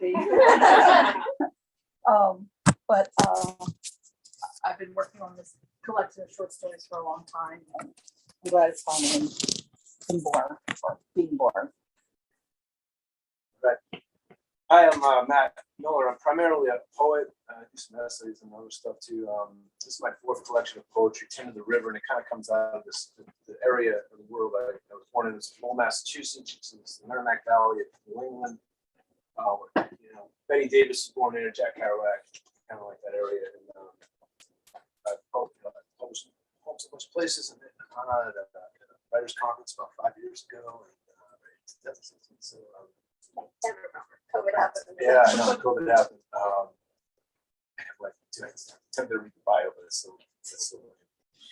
be. But I've been working on this collection of short stories for a long time, and I'm glad it's finally been born, or being born. Right. Hi, I'm Matt Miller. I'm primarily a poet. I do some essays and other stuff too. This is my fourth collection of poetry, 10 of the River, and it kind of comes out of this the area of the world I was born in. It's Lowell, Massachusetts. It's the Merrimack Valley of New England. Betty Davis was born there, Jack Kerouac, kind of like that area. And I've published poems a bunch of places, and at a writers' conference about 5 years ago. COVID happened. Yeah, I know, COVID happened. I have like, I attempt to read the bio, but it's so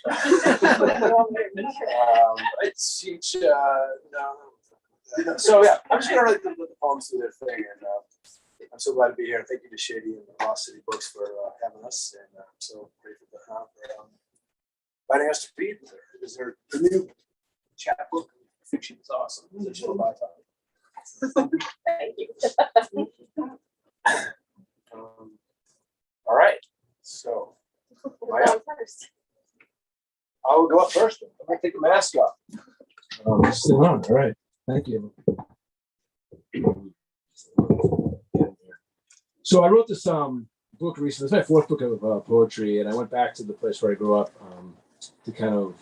I teach, so yeah, I'm just gonna read the poems through their thing, and I'm so glad to be here. Thank you to Shady and the Lost City Books for having us, and I'm so grateful for inviting us to read. Is there a new chapbook? Fiction is awesome. It's a chill by time. Thank you. All right, so First. I will go up first. I'm gonna take the mask off. Still on. All right. Thank you. So I wrote this book recently. It's my fourth book of poetry, and I went back to the place where I grew up to kind of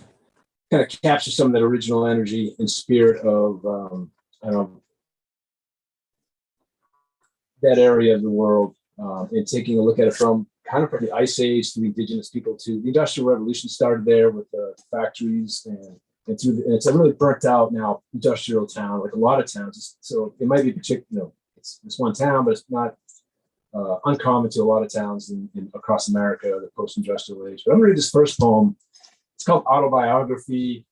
capture some of that original energy and spirit of that area of the world, and taking a look at it from the Ice Age to the indigenous people to the Industrial Revolution. Started there with the factories and it's a really burnt out now industrial town, like a lot of towns. So it might be particular, it's one town, but it's not uncommon to a lot of towns in across America, the post-industrial age. But I'm gonna read this first poem. It's called Autobiography.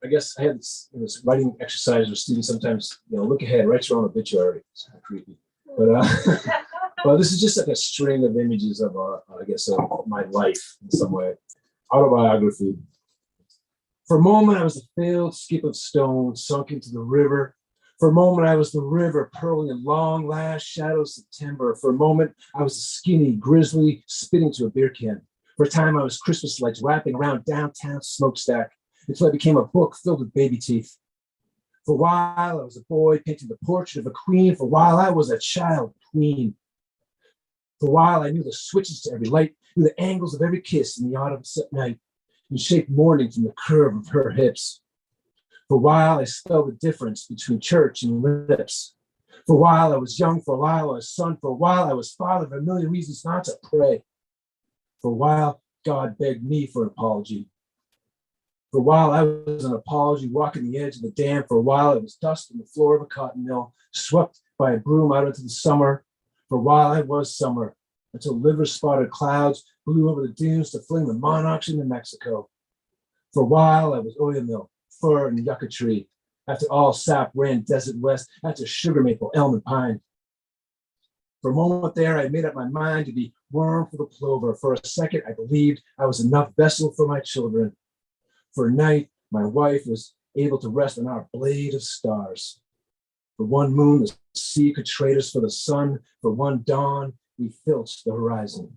I guess I had this writing exercise where students sometimes look ahead, write your own obituary. It's kind of creepy, but well, this is just like a string of images of I guess of my life in some way. Autobiography. For a moment, I was a failed skip of stone sunk into the river. For a moment, I was the river purling in long last shadows of September. For a moment, I was a skinny grizzly spitting to a beer can. For a time, I was Christmas lights wrapping around downtown smokestack until I became a book filled with baby teeth. For a while, I was a boy painting the portrait of a queen. For a while, I was a child queen. For a while, I knew the switches to every light, knew the angles of every kiss in the autumn night, and shaped morning from the curve of her hips. For a while, I spelled the difference between church and lips. For a while, I was young. For a while, I was son. For a while, I was father for a million reasons not to pray. For a while, God begged me for an apology. For a while, I was an apology walking the edge of the dam. For a while, it was dust on the floor of a cotton mill, swept by a broom out into the summer. For a while, I was summer, until liver-spotted clouds blew over the dunes to fling the monarchs into Mexico. For a while, I was oil mill, fir and yucca tree. After all sap ran desert west, after sugar maple, elm and pine. For a moment there, I made up my mind to be worm for the plover. For a second, I believed I was enough vessel for my children. For a night, my wife was able to rest on our blade of stars. For one moon, the sea could trade us for the sun. For one dawn, we filched the horizon.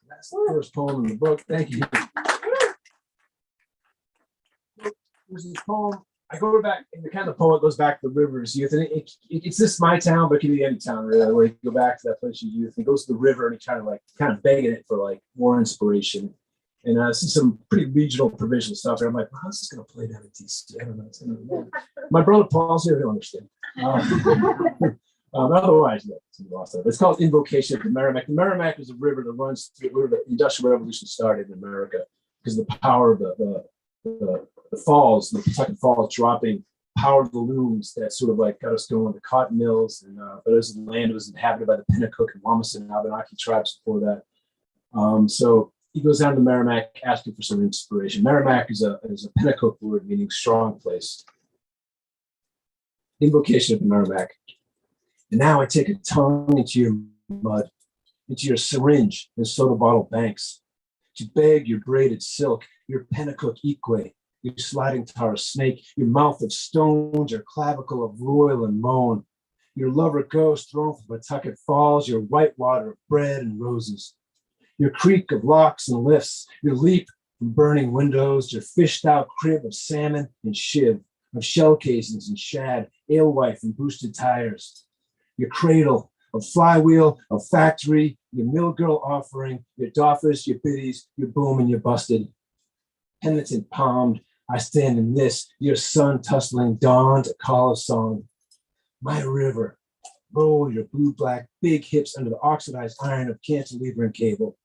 That's the first poem in the book. Thank you. There's this poem. I go back, and the kind of poem goes back to the river's youth. And it's this my town, but it can be any town, really, where you go back to that place of youth. And he goes to the river and he kind of begging it for more inspiration. And I see some pretty regional provincial stuff. And I'm like, how's this going to play down in DC? I don't know. My brother Paul's here, he'll understand. Otherwise, yeah, it's lost. It's called Invocation of the Merrimack. The Merrimack is a river that runs through where the Industrial Revolution started in America, because the power of the falls, the Kentucky Falls, dropping power of the looms that sort of got us going, the cotton mills, and but as the land was inhabited by the Pennacook and Wamasett and Abenaki tribes before that. So he goes down to the Merrimack asking for some inspiration. Merrimack is a Pennacook word meaning strong place. Invocation of the Merrimack. And now I take a tongue into your mud, into your syringe and soda bottle banks, to beg your braided silk, your Pennacook equa, your sliding tar snake, your mouth of stones, your clavicle of roil and moan, your lover ghost thrown from Pawtucket Falls, your whitewater of bread and roses, your creak of locks and lifts, your leap from burning windows, your fished out crib of salmon and shiv, of shell casings and shad, alewife and boosted tires, your cradle of flywheel, of factory, your mill girl offering, your doffers, your biddies, your boom and your busted. Penitent palmed, I stand in this, your sun tussling dawn to call a song. My river, roll your blue-black big hips under the oxidized iron of cantilever and cable.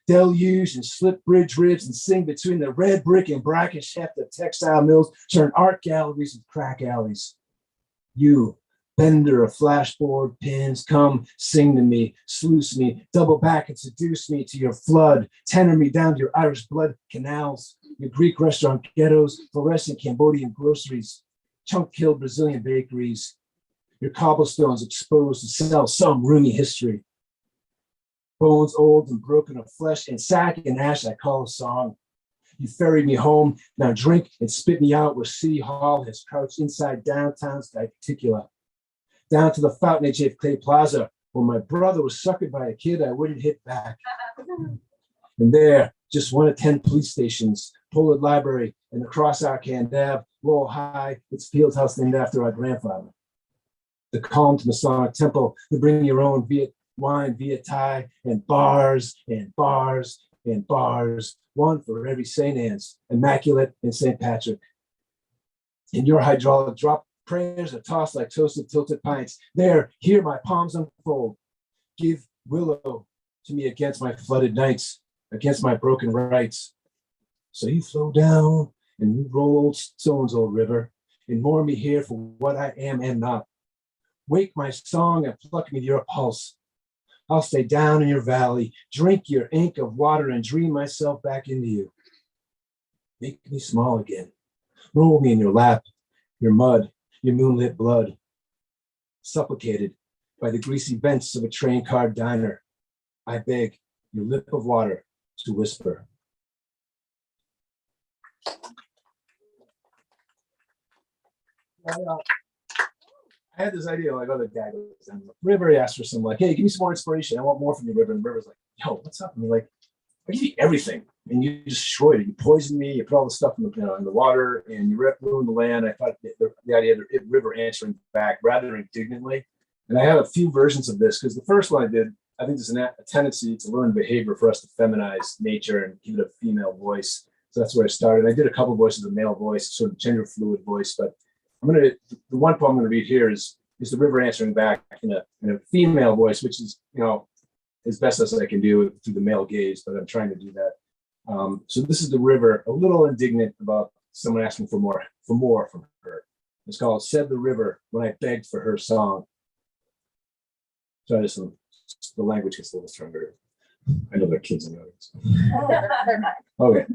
Deluge and slip bridge ribs and sing between the red brick and brackish heft of textile mills, turn art galleries and crack alleys. You, bender of flashboard pins, come sing to me, sluice me, double back and seduce me to your flood, tenor me down to your Irish blood canals, your Greek restaurant ghettos, fluorescent Cambodian groceries, chunk-killed Brazilian bakeries, your cobblestones exposed to sell some roomy history. Bones old and broken of flesh and sack and ash I call a song. You ferried me home, now drink and spit me out where City Hall has crouched inside downtown's diverticula. Down to the fountainage of Clay Plaza, where my brother was suckered by a kid I wouldn't hit back. And there, just one of 10 police stations, Pollard Library, and across Arcand Ave, Lowell High, its field house named after our grandfather. The calm to Masonic Temple, the bring your own Viet wine, Viet Thai, and bars, and bars, and bars, one for every St. Anne's, Immaculate, and St. Patrick. In your hydraulic drop, prayers are tossed like toasted tilted pints. There, here my palms unfold. Give Willow to me against my flooded nights, against my broken rights. So you flow down and you roll old stones, old river, and moor me here for what I am and not. Wake my song and pluck me to your pulse. I'll stay down in your valley, drink your ink of water and dream myself back into you. Make me small again. Roll me in your lap, your mud, your moonlit blood. Supplicated by the greasy vents of a train car diner, I beg your lip of water to whisper. I had this idea, like other guy goes down the river, he asked for some, like, hey, give me some more inspiration. I want more from the river. And the river's like, yo, what's up? And I'm like, I give you everything. And you destroyed it. You poisoned me. You put all the stuff in the water, and you ruined the land. I thought the idea of the river answering back rather indignantly. And I have a few versions of this because the first one I did, I think there's a tendency to learn behavior for us to feminize nature and give it a female voice. So that's where I started. I did a couple of voices of male voice, sort of gender fluid voice, but the one poem I'm going to read here is the river answering back in a female voice, which is, as best as I can do through the male gaze, but I'm trying to do that. So this is the river, a little indignant about someone asking for more from her. It's called Said the River When I Begged for Her Song. Sorry, the language gets a little stronger. I know there are kids in the audience. They're not. Okay.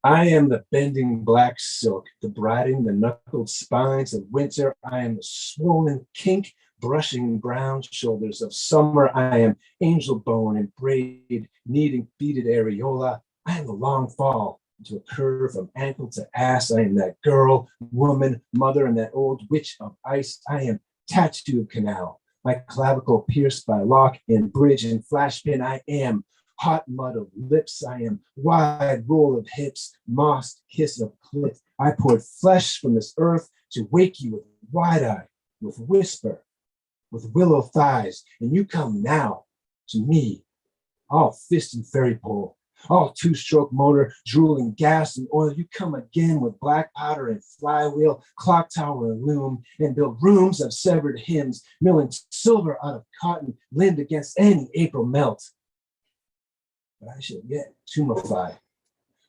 I am the bending black silk, debriding the knuckled spines of winter. I am the swollen kink, brushing brown shoulders of summer. I am angel bone and braid, kneading beaded areola. I am the long fall into a curve from ankle to ass. I am that girl, woman, mother, and that old witch of ice. I am tattooed canal, my clavicle pierced by lock and bridge and flash pin. I am hot mud of lips, I am wide roll of hips, mossed kiss of clit. I poured flesh from this earth to wake you with wide eye, with whisper, with willow thighs, and you come now to me, all fist and ferry pole, all two-stroke motor, drooling gas and oil. You come again with black powder and flywheel, clock tower and loom, and build rooms of severed hymns, milling silver out of cotton, limbed against any April melt. But I shall yet tumify.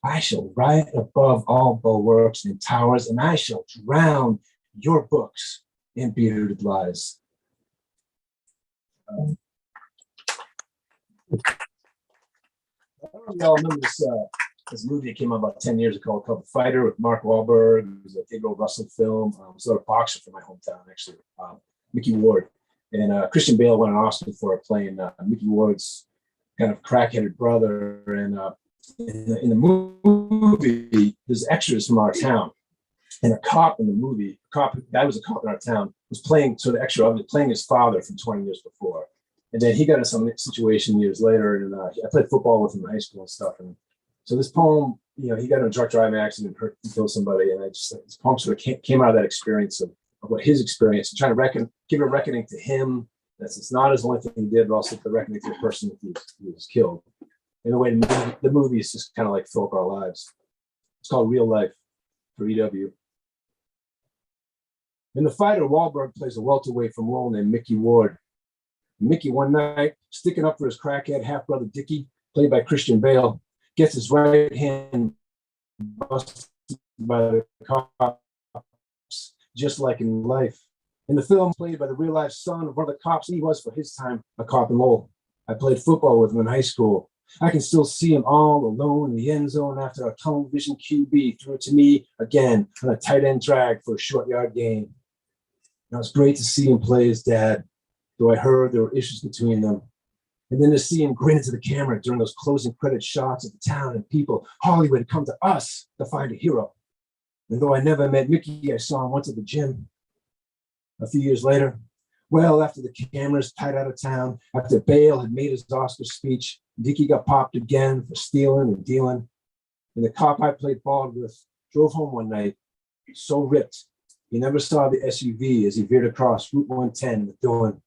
I shall ride above all bulwarks and towers, and I shall drown your books in bearded lies. I don't know if y'all remember this movie that came out about 10 years ago called The Fighter with Mark Wahlberg. It was a Gabriel Russell film. Sort of boxer from my hometown, actually, Mickey Ward. And Christian Bale won an Oscar for it, playing Mickey Ward's kind of crack-headed brother. And in the movie, there's extras from our town. And a cop in the movie, guy was a cop in our town, was playing sort of extra, playing his father from 20 years before. And then he got in some situation years later, and I played football with him in high school and stuff. And so this poem, he got in a drunk driving accident and killed somebody. And this poem sort of came out of that experience of what his experience, and trying to give a reckoning to him. It's not his only thing he did, but also the reckoning to the person who was killed. In a way, the movie is just kind of like Fill Up Our Lives. It's called Real Life for EW. In The Fighter, Wahlberg plays a welterweight from Lowell named Mickey Ward. Mickey, one night, sticking up for his crackhead half-brother Dickie, played by Christian Bale, gets his right hand busted by the cops, just like in life. In the film, played by the real-life son of one of the cops, he was, for his time, a cop in Lowell. I played football with him in high school. I can still see him all alone in the end zone after a tunnel vision QB threw it to me again on a tight end drag for a short yard gain. And it was great to see him play his dad, though I heard there were issues between them. And then to see him grin into the camera during those closing credit shots of the town and people, Hollywood had come to us to find a hero. And though I never met Mickey, I saw him once at the gym. A few years later, well, after the cameras tied out of town, after Bale had made his Oscar speech, Dickie got popped again for stealing and dealing. And the cop I played ball with drove home one night, so ripped, he never saw the SUV as he veered across Route 110 in the dawn.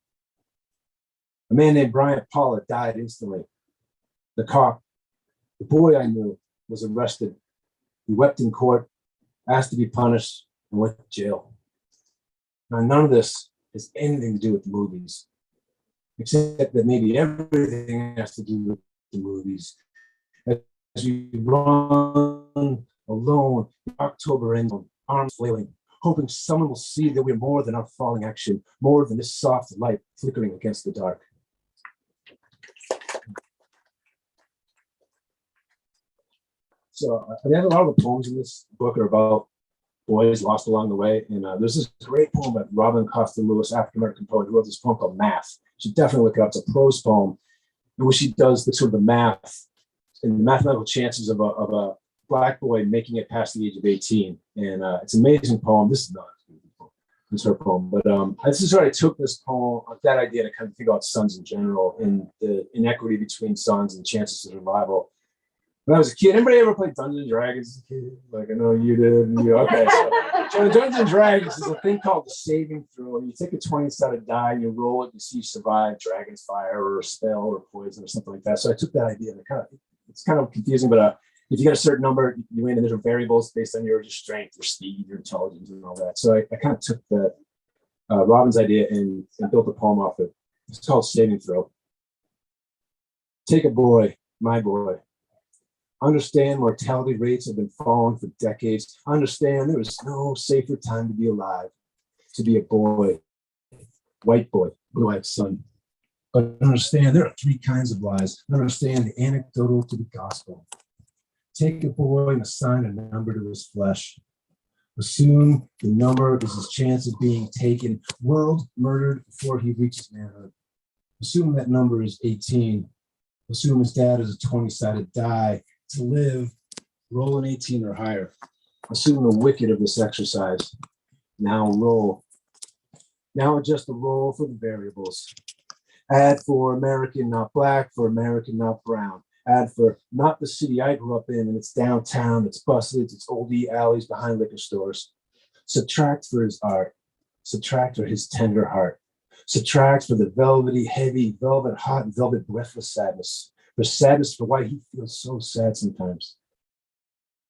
A man named Bryant Paula died instantly. The cop, the boy I knew, was arrested. He wept in court, asked to be punished, and went to jail. Now, none of this has anything to do with the movies, except that maybe everything has to do with the movies. As we run alone, October ends, arms flailing, hoping someone will see that we're more than our falling action, more than this soft light flickering against the dark. So I mean, a lot of the poems in this book are about boys lost along the way. And there's this great poem by Robin Costa Lewis, African-American poet, who wrote this poem called Math. You should definitely look it up. It's a prose poem in which she does the sort of the math and the mathematical chances of a Black boy making it past the age of 18. And it's an amazing poem. This is not it's her poem, but this is where I took this poem, that idea to kind of think about sons in general and the inequity between sons and chances of survival. When I was a kid, anybody ever played Dungeons and Dragons as a kid? Like, I know you did. Okay, so Dungeons and Dragons is a thing called the saving throw. You take a 20-sided die, you roll it, you see you survive dragon's fire or a spell or poison or something like that. So I took that idea and it's kind of confusing, but if you get a certain number, you win, and there's variables based on your strength, your speed, your intelligence, and all that. So I kind of took that Robin's idea and built a poem off it. It's called Saving Throw. Take a boy, my boy. Understand mortality rates have been falling for decades. Understand there is no safer time to be alive, to be a boy, white boy, blue-eyed son. But understand there are three kinds of lies. Understand the anecdotal to the gospel. Take a boy and assign a number to his flesh. Assume the number is his chance of being taken, world murdered before he reaches manhood. Assume that number is 18. Assume his dad is a 20-sided die. To live, roll an 18 or higher. Assume the wicked of this exercise. Now roll. Now adjust the roll for the variables. Add for American, not Black, for American, not brown. Add for not the city I grew up in, and it's downtown, it's busted, it's oldie alleys behind liquor stores. Subtract for his art. Subtract for his tender heart. Subtract for the velvety, heavy, velvet, hot, velvet, breathless sadness. For sadness for why he feels so sad sometimes.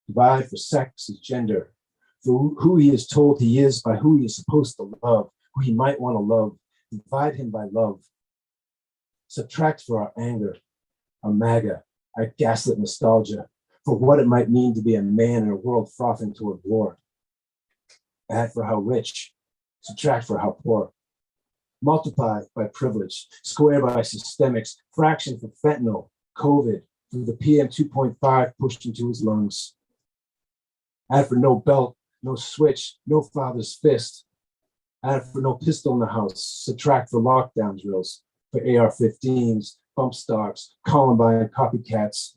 Divide for sex, his gender, for who he is told he is by who he is supposed to love, who he might want to love. Divide him by love. Subtract for our anger, our MAGA, our gaslit nostalgia, for what it might mean to be a man in a world frothing toward war. Add for how rich, subtract for how poor. Multiply by privilege, square by systemics, fraction for fentanyl, COVID, for the PM 2.5 pushed into his lungs. Add for no belt, no switch, no father's fist. Add for no pistol in the house, subtract for lockdown drills, for AR-15s, bump stocks, Columbine copycats.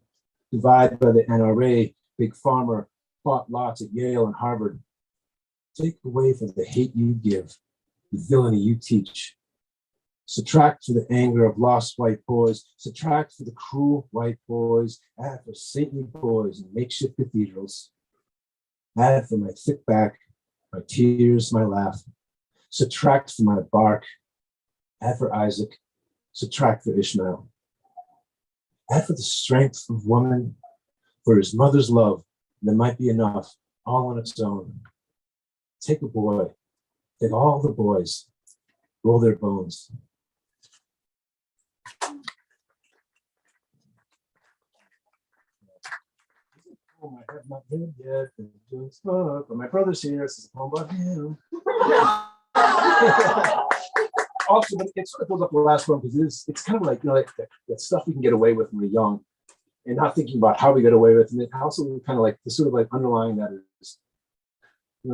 Divide by the NRA, big pharma, bought lots at Yale and Harvard. Take away for the hate you give, the villainy you teach. Subtract for the anger of lost white boys. Subtract for the cruel white boys. Add for saintly boys in makeshift cathedrals. Add for my thick back, my tears, my laugh. Subtract for my bark. Add for Isaac. Subtract for Ishmael. Add for the strength of woman, for his mother's love. There might be enough, all on its own. Take a boy, take all the boys, roll their bones. I have not read yet, but my brother's here. This is a poem about him. Also, it sort of goes up the last one because it's kind of like, like that stuff we can get away with when we're young and not thinking about how we get away with. And it also kind of like the sort of like underlying that is,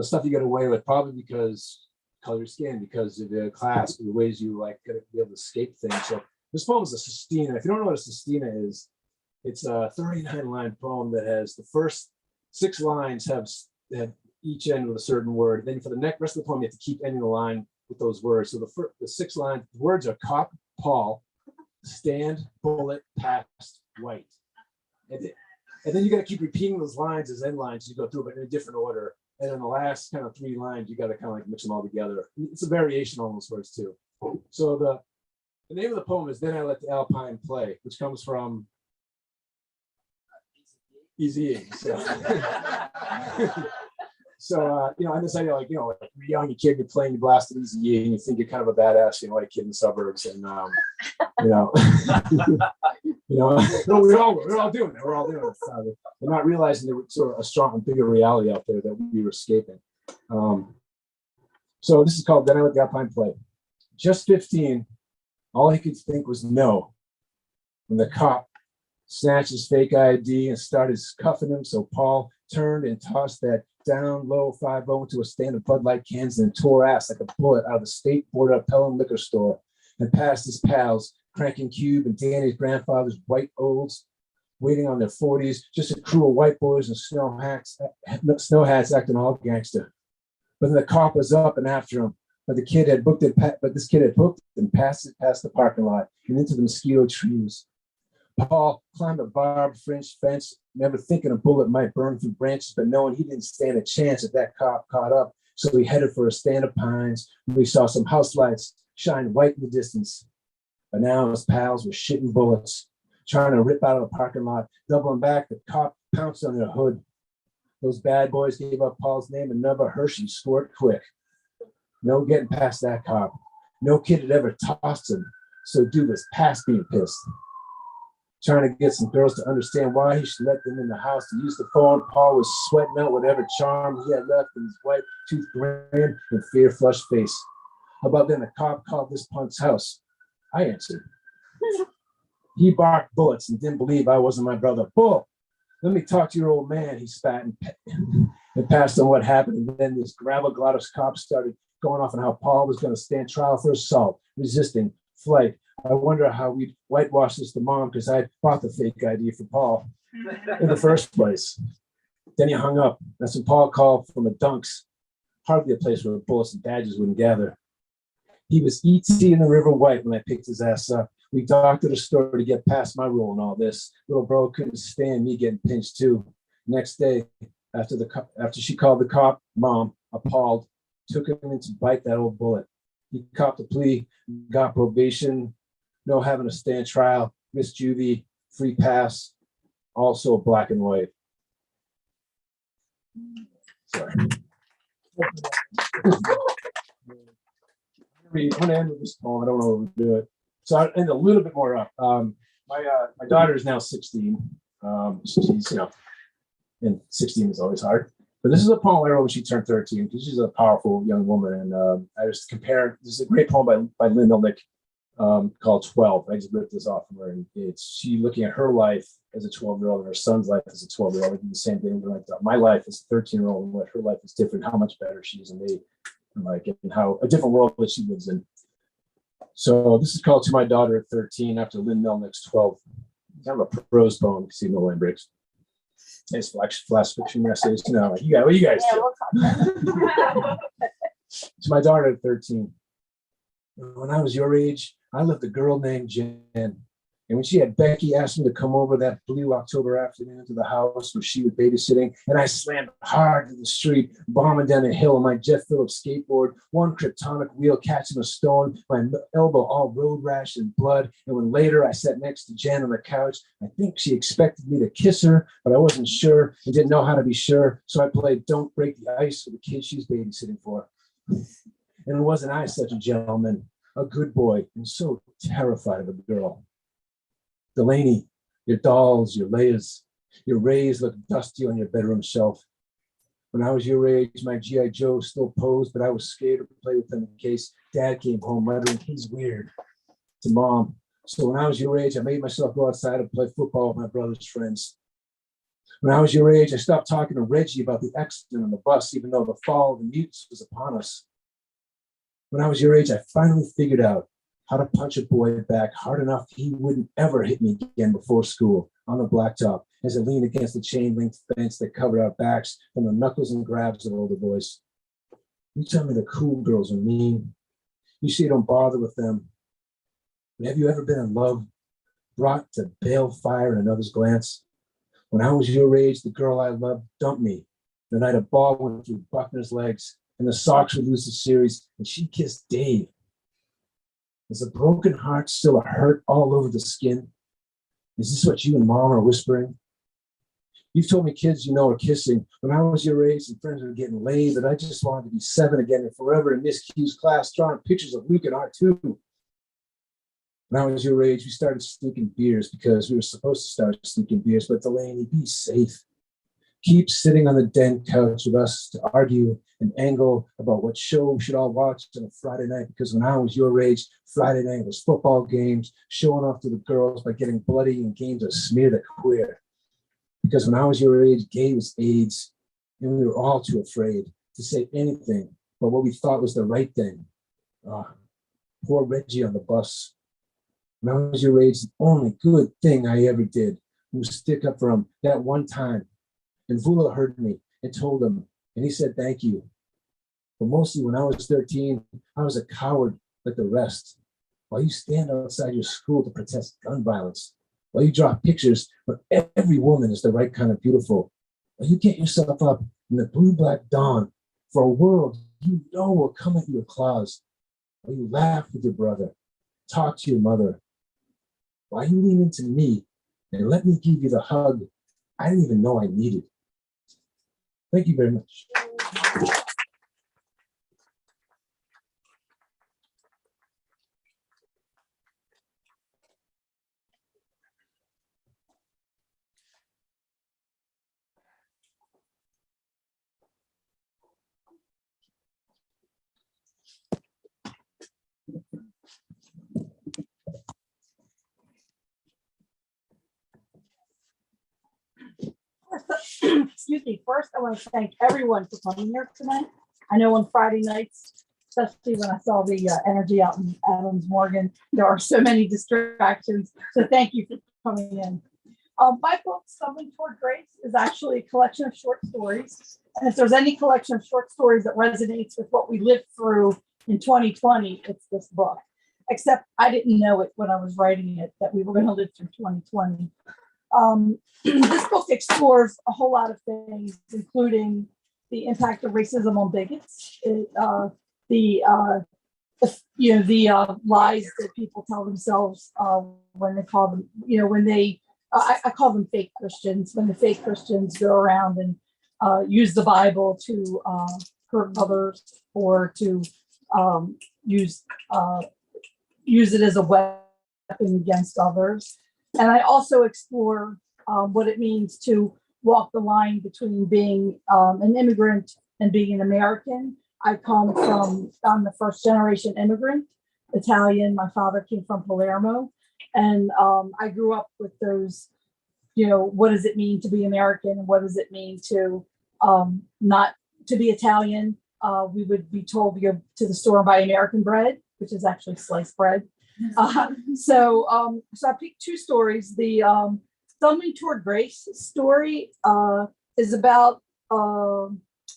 stuff you get away with probably because color your skin, because of the class, the ways you like gotta be able to escape things. So this poem is a sestina. If you don't know what a sestina is, it's a 39-line poem that has the first 6 lines have each end with a certain word. Then for the rest of the poem, you have to keep ending the line with those words. So the 6 lines, the words are cop, Paul, stand, bullet, past, white. And then you got to keep repeating those lines as end lines as you go through, but in a different order. And then the last kind of 3 lines, you got to kind of like mix them all together. It's a variation on those words too. So the name of the poem is Then I Let the Alpine Play, which comes from Easy. So, on this idea, like you're young, you kid, you're playing, you blasted Easy, and you think you're kind of a badass, white kid in the suburbs, and we're all doing it. We're all doing it. We're not realizing there was sort of a strong and bigger reality out there that we were escaping. So this is called Then I Let the Alpine Play. Just 15, all he could think was no. When the cop snatched his fake ID and started cuffing him, so Paul turned and tossed that down low 5-0 into a stand of Bud Light cans and tore ass like a bullet out of the state board of Pelham liquor store and passed his pals, Cranking Cube and Danny's grandfather's white olds, waiting on their 40s, just a crew of white boys in snow hats acting all gangster. But then the cop was up and after him. But this kid had hooked and passed it past the parking lot and into the mosquito trees. Paul climbed a barbed fringe fence, never thinking a bullet might burn through branches, but knowing he didn't stand a chance if that cop caught up. So he headed for a stand of pines where he saw some house lights shine white in the distance. But now his pals were shitting bullets, trying to rip out of the parking lot. Doubling back, the cop pounced on their hood. Those bad boys gave up Paul's name and number. Hershey scored quick. No getting past that cop. No kid had ever tossed him. So dude was past being pissed. Trying to get some girls to understand why he should let them in the house to use the phone. Paul was sweating out whatever charm he had left in his white tooth grin and fear-flushed face. About then, the cop called this punk's house. I answered. He barked bullets and didn't believe I wasn't my brother. Bull, let me talk to your old man, he spat and passed on what happened. And then this gravel-glottis cop started going off on how Paul was going to stand trial for assault, resisting, flight. I wonder how we'd whitewash this to mom because I bought the fake ID for Paul in the first place. Then he hung up. That's when Paul called from a Dunks, hardly a place where bullets and badges wouldn't gather. He was ET in the River White when I picked his ass up. We docked to the store to get past my rule and all this. Little bro couldn't stand me getting pinched too. Next day, after she called the cop, mom, appalled, took him in to bite that old bullet. He copped a plea, got probation, no having to stand trial, missed juvie, free pass, also black and white. Sorry. I'm gonna end with this poem. I don't know what to do it. So I'll end a little bit more up. My daughter is now 16. She's, and 16 is always hard. But this is a poem I wrote when she turned 13 because she's a powerful young woman. And I just compared, this is a great poem by Lynn Milnick called 12. I just ripped this off from her. And it's she looking at her life as a 12-year-old and her son's life as a 12-year-old. The same thing. Like my life as a 13-year-old and what her life is different, how much better she is than me. And like, and how a different world that she lives in. So this is called To My Daughter at 13 after Lynn Milnick's 12. Kind of a prose poem, you see no line breaks. It's flash fiction essays. You know, like, you got what you guys Yeah, do. we'll talk. To my daughter at 13. When I was your age, I loved a girl named Jen. And when she had Becky asked me to come over that blue October afternoon to the house where she was babysitting, and I slammed hard to the street, bombing down a hill on my Jeff Phillips skateboard, one kryptonic wheel catching a stone, my elbow all road rash and blood. And when later I sat next to Jen on the couch, I think she expected me to kiss her, but I wasn't sure and didn't know how to be sure. So I played Don't Break the Ice with the kid she's babysitting for. And wasn't I such a gentleman, a good boy, and so terrified of a girl? Delaney, your dolls, your Leias, your Rays look dusty on your bedroom shelf. When I was your age, my G.I. Joe still posed, but I was scared to play with them in case Dad came home muttering, he's weird, to Mom. So when I was your age, I made myself go outside and play football with my brother's friends. When I was your age, I stopped talking to Reggie about the accident on the bus, even though the fall of the mutes was upon us. When I was your age, I finally figured out how to punch a boy back hard enough he wouldn't ever hit me again before school on the blacktop as I leaned against the chain link fence that covered our backs from the knuckles and grabs of older boys. You tell me the cool girls are mean. You say don't bother with them. But have you ever been in love, brought to balefire in another's glance? When I was your age, the girl I loved dumped me the night a ball went through Buckner's legs and the Sox would lose the series and she kissed Dave. Is a broken heart still a hurt all over the skin? Is this what you and Mom are whispering? You've told me kids you know are kissing. When I was your age and friends were getting laid, that I just wanted to be 7 again and forever in Miss Q's class drawing pictures of Luke and R2. When I was your age, we started sneaking beers because we were supposed to start sneaking beers, but Delaney, be safe. Keep sitting on the den couch with us to argue and angle about what show we should all watch on a Friday night, because when I was your age, Friday night was football games, showing off to the girls by getting bloody and games of smear the queer. Because when I was your age, gay was AIDS, and we were all too afraid to say anything but what we thought was the right thing. Poor Reggie on the bus. When I was your age, the only good thing I ever did was stick up for him that one time. And Willow heard me and told him, and he said thank you. But mostly when I was 13, I was a coward like the rest. While you stand outside your school to protest gun violence, while you draw pictures where every woman is the right kind of beautiful, while you get yourself up in the blue-black dawn for a world you know will come at your claws, while you laugh with your brother, talk to your mother, while you lean into me and let me give you the hug I didn't even know I needed. Thank you very much. Excuse me. First, I want to thank everyone for coming here tonight. I know on Friday nights, especially when I saw the energy out in Adams Morgan, there are so many distractions. So thank you for coming in. My book, Stumbling Toward Grace, is actually a collection of short stories. And if there's any collection of short stories that resonates with what we lived through in 2020, it's this book. Except I didn't know it when I was writing it, that we were going to live through 2020. This book explores a whole lot of things, including the impact of racism on bigots, the lies that people tell themselves when they call them, I call them fake Christians, when the fake Christians go around and use the Bible to hurt others or to use it as a weapon against others. And I also explore what it means to walk the line between being an immigrant and being an American. I'm the first generation immigrant, Italian. My father came from Palermo. And I grew up with those, what does it mean to be American? And what does it mean to not to be Italian? We would be told to go to the store and buy American bread, which is actually sliced bread. So I picked two stories. The Stumbling Toward Grace story is about a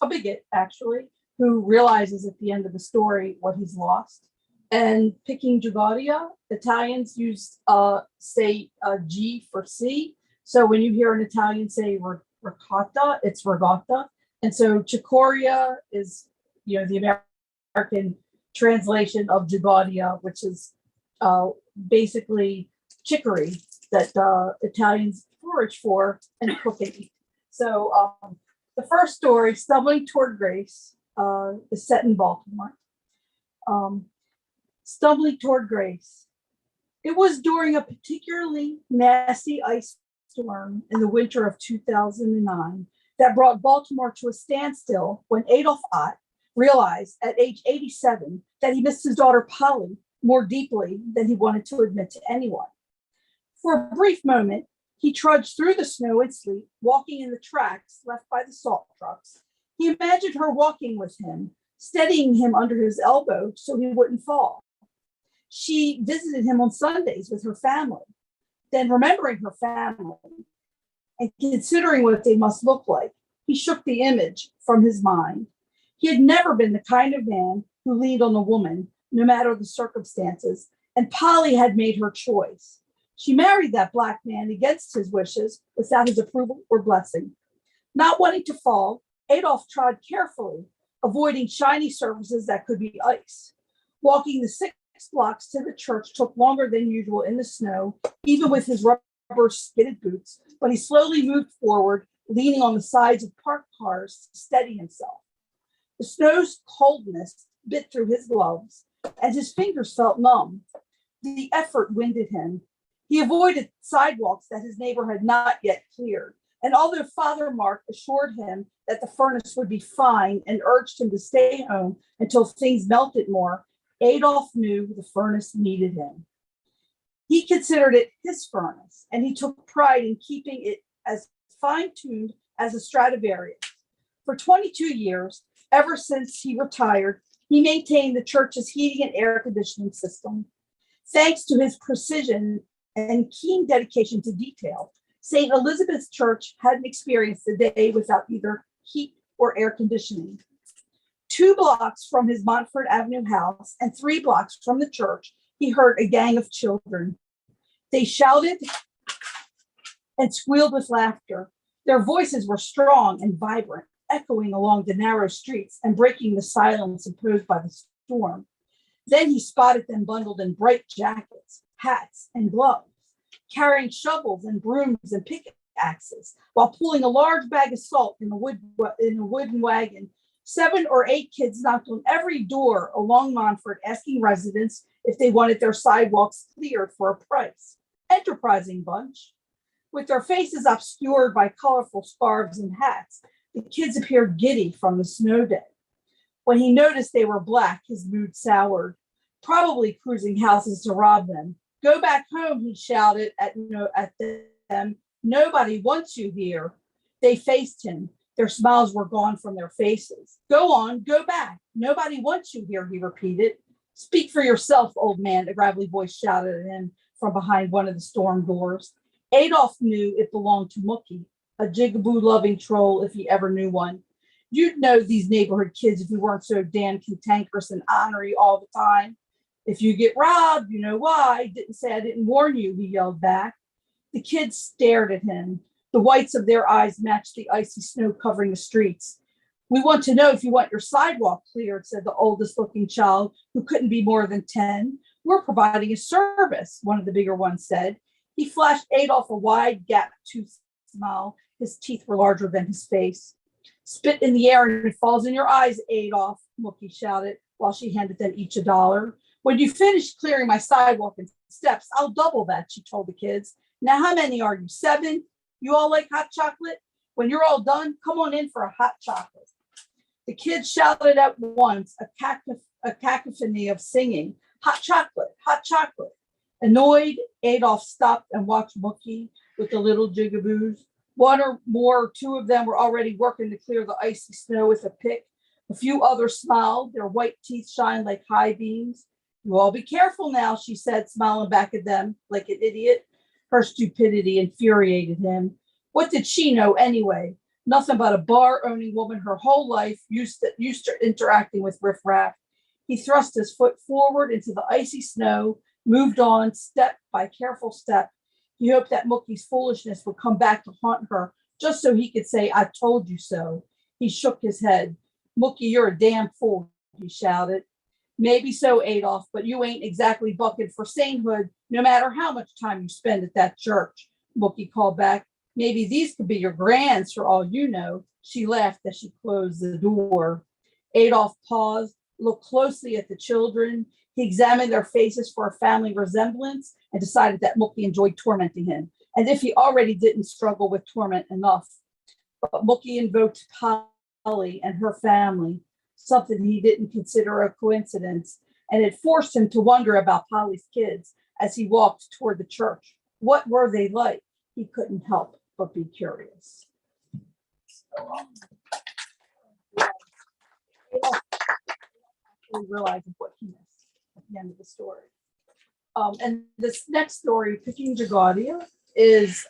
bigot, actually, who realizes at the end of the story what he's lost. And picking Giudicia, Italians use say G for C. So when you hear an Italian say ricotta, it's regatta. And so cicoria is, the American translation of Giudicia, which is basically chicory that Italians forage for and cook and eat. So the first story, Stumbling Toward Grace, is set in Baltimore. Stumbling Toward Grace. It was during a particularly nasty ice storm in the winter of 2009 that brought Baltimore to a standstill when Adolf Ott realized at age 87 that he missed his daughter Polly more deeply than he wanted to admit to anyone. For a brief moment, he trudged through the snow and sleet, walking in the tracks left by the salt trucks. He imagined her walking with him, steadying him under his elbow so he wouldn't fall. She visited him on Sundays with her family. Then, remembering her family and considering what they must look like, he shook the image from his mind. He had never been the kind of man who leaned on a woman, no matter the circumstances, and Polly had made her choice. She married that black man against his wishes, without his approval or blessing. Not wanting to fall, Adolf trod carefully, avoiding shiny surfaces that could be ice. Walking the 6 blocks to the church took longer than usual in the snow, even with his rubber skidded boots, but he slowly moved forward, leaning on the sides of parked cars to steady himself. The snow's coldness bit through his gloves, and his fingers felt numb. The effort winded him. He avoided sidewalks that his neighbor had not yet cleared, and although Father Mark assured him that the furnace would be fine and urged him to stay home until things melted more, Adolf knew the furnace needed him. He considered it his furnace, and he took pride in keeping it as fine-tuned as a Stradivarius. For 22 years, ever since he retired, he maintained the church's heating and air conditioning system. Thanks to his precision and keen dedication to detail, St. Elizabeth's Church hadn't experienced a day without either heat or air conditioning. 2 blocks from his Montfort Avenue house and 3 blocks from the church, he heard a gang of children. They shouted and squealed with laughter. Their voices were strong and vibrant, echoing along the narrow streets and breaking the silence imposed by the storm. Then he spotted them bundled in bright jackets, hats, and gloves, carrying shovels and brooms and pickaxes, while pulling a large bag of salt in a wooden wagon. 7 or 8 kids knocked on every door along Montfort, asking residents if they wanted their sidewalks cleared for a price. Enterprising bunch. With their faces obscured by colorful scarves and hats, the kids appeared giddy from the snow day. When he noticed they were black, his mood soured. Probably cruising houses to rob them. Go back home, he shouted at them. Nobody wants you here. They faced him. Their smiles were gone from their faces. Go on, go back. Nobody wants you here, he repeated. Speak for yourself, old man, a gravelly voice shouted at him from behind one of the storm doors. Adolf knew it belonged to Mookie, a jigaboo-loving troll if he ever knew one. You'd know these neighborhood kids if you weren't so damn cantankerous and ornery all the time. If you get robbed, you know why. Didn't say I didn't warn you, he yelled back. The kids stared at him. The whites of their eyes matched the icy snow covering the streets. We want to know if you want your sidewalk cleared, said the oldest looking child, who couldn't be more than 10. We're providing a service, one of the bigger ones said. He flashed Adolf a wide gap-toothed smile. His teeth were larger than his face. Spit in the air and it falls in your eyes, Adolf, Mookie shouted while she handed them each $1. When you finish clearing my sidewalk and steps, I'll double that, she told the kids. Now, how many are you? 7? You all like hot chocolate? When you're all done, come on in for a hot chocolate. The kids shouted at once, a cacophony of singing, hot chocolate, hot chocolate. Annoyed, Adolf stopped and watched Mookie with the little jigaboos. 1 or more, 2 of them were already working to clear the icy snow with a pick. A few others smiled, their white teeth shined like high beams. You all be careful now, she said, smiling back at them like an idiot. Her stupidity infuriated him. What did she know anyway? Nothing but a bar-owning woman her whole life, used to interacting with riffraff. He thrust his foot forward into the icy snow, moved on step by careful step. He hoped that Mookie's foolishness would come back to haunt her, just so he could say, "I told you so." He shook his head. "Mookie, you're a damn fool," he shouted. "Maybe so, Adolf, but you ain't exactly bucking for sainthood, no matter how much time you spend at that church," Mookie called back. "Maybe these could be your grands for all you know." She laughed as she closed the door. Adolf paused, looked closely at the children. He examined their faces for a family resemblance and decided that Mookie enjoyed tormenting him, as if he already didn't struggle with torment enough. But Mookie invoked Polly and her family, something he didn't consider a coincidence, and it forced him to wonder about Polly's kids as he walked toward the church. What were they like? He couldn't help but be curious. Realizing what he missed at the end of the story. And this next story, Picking Giardia, is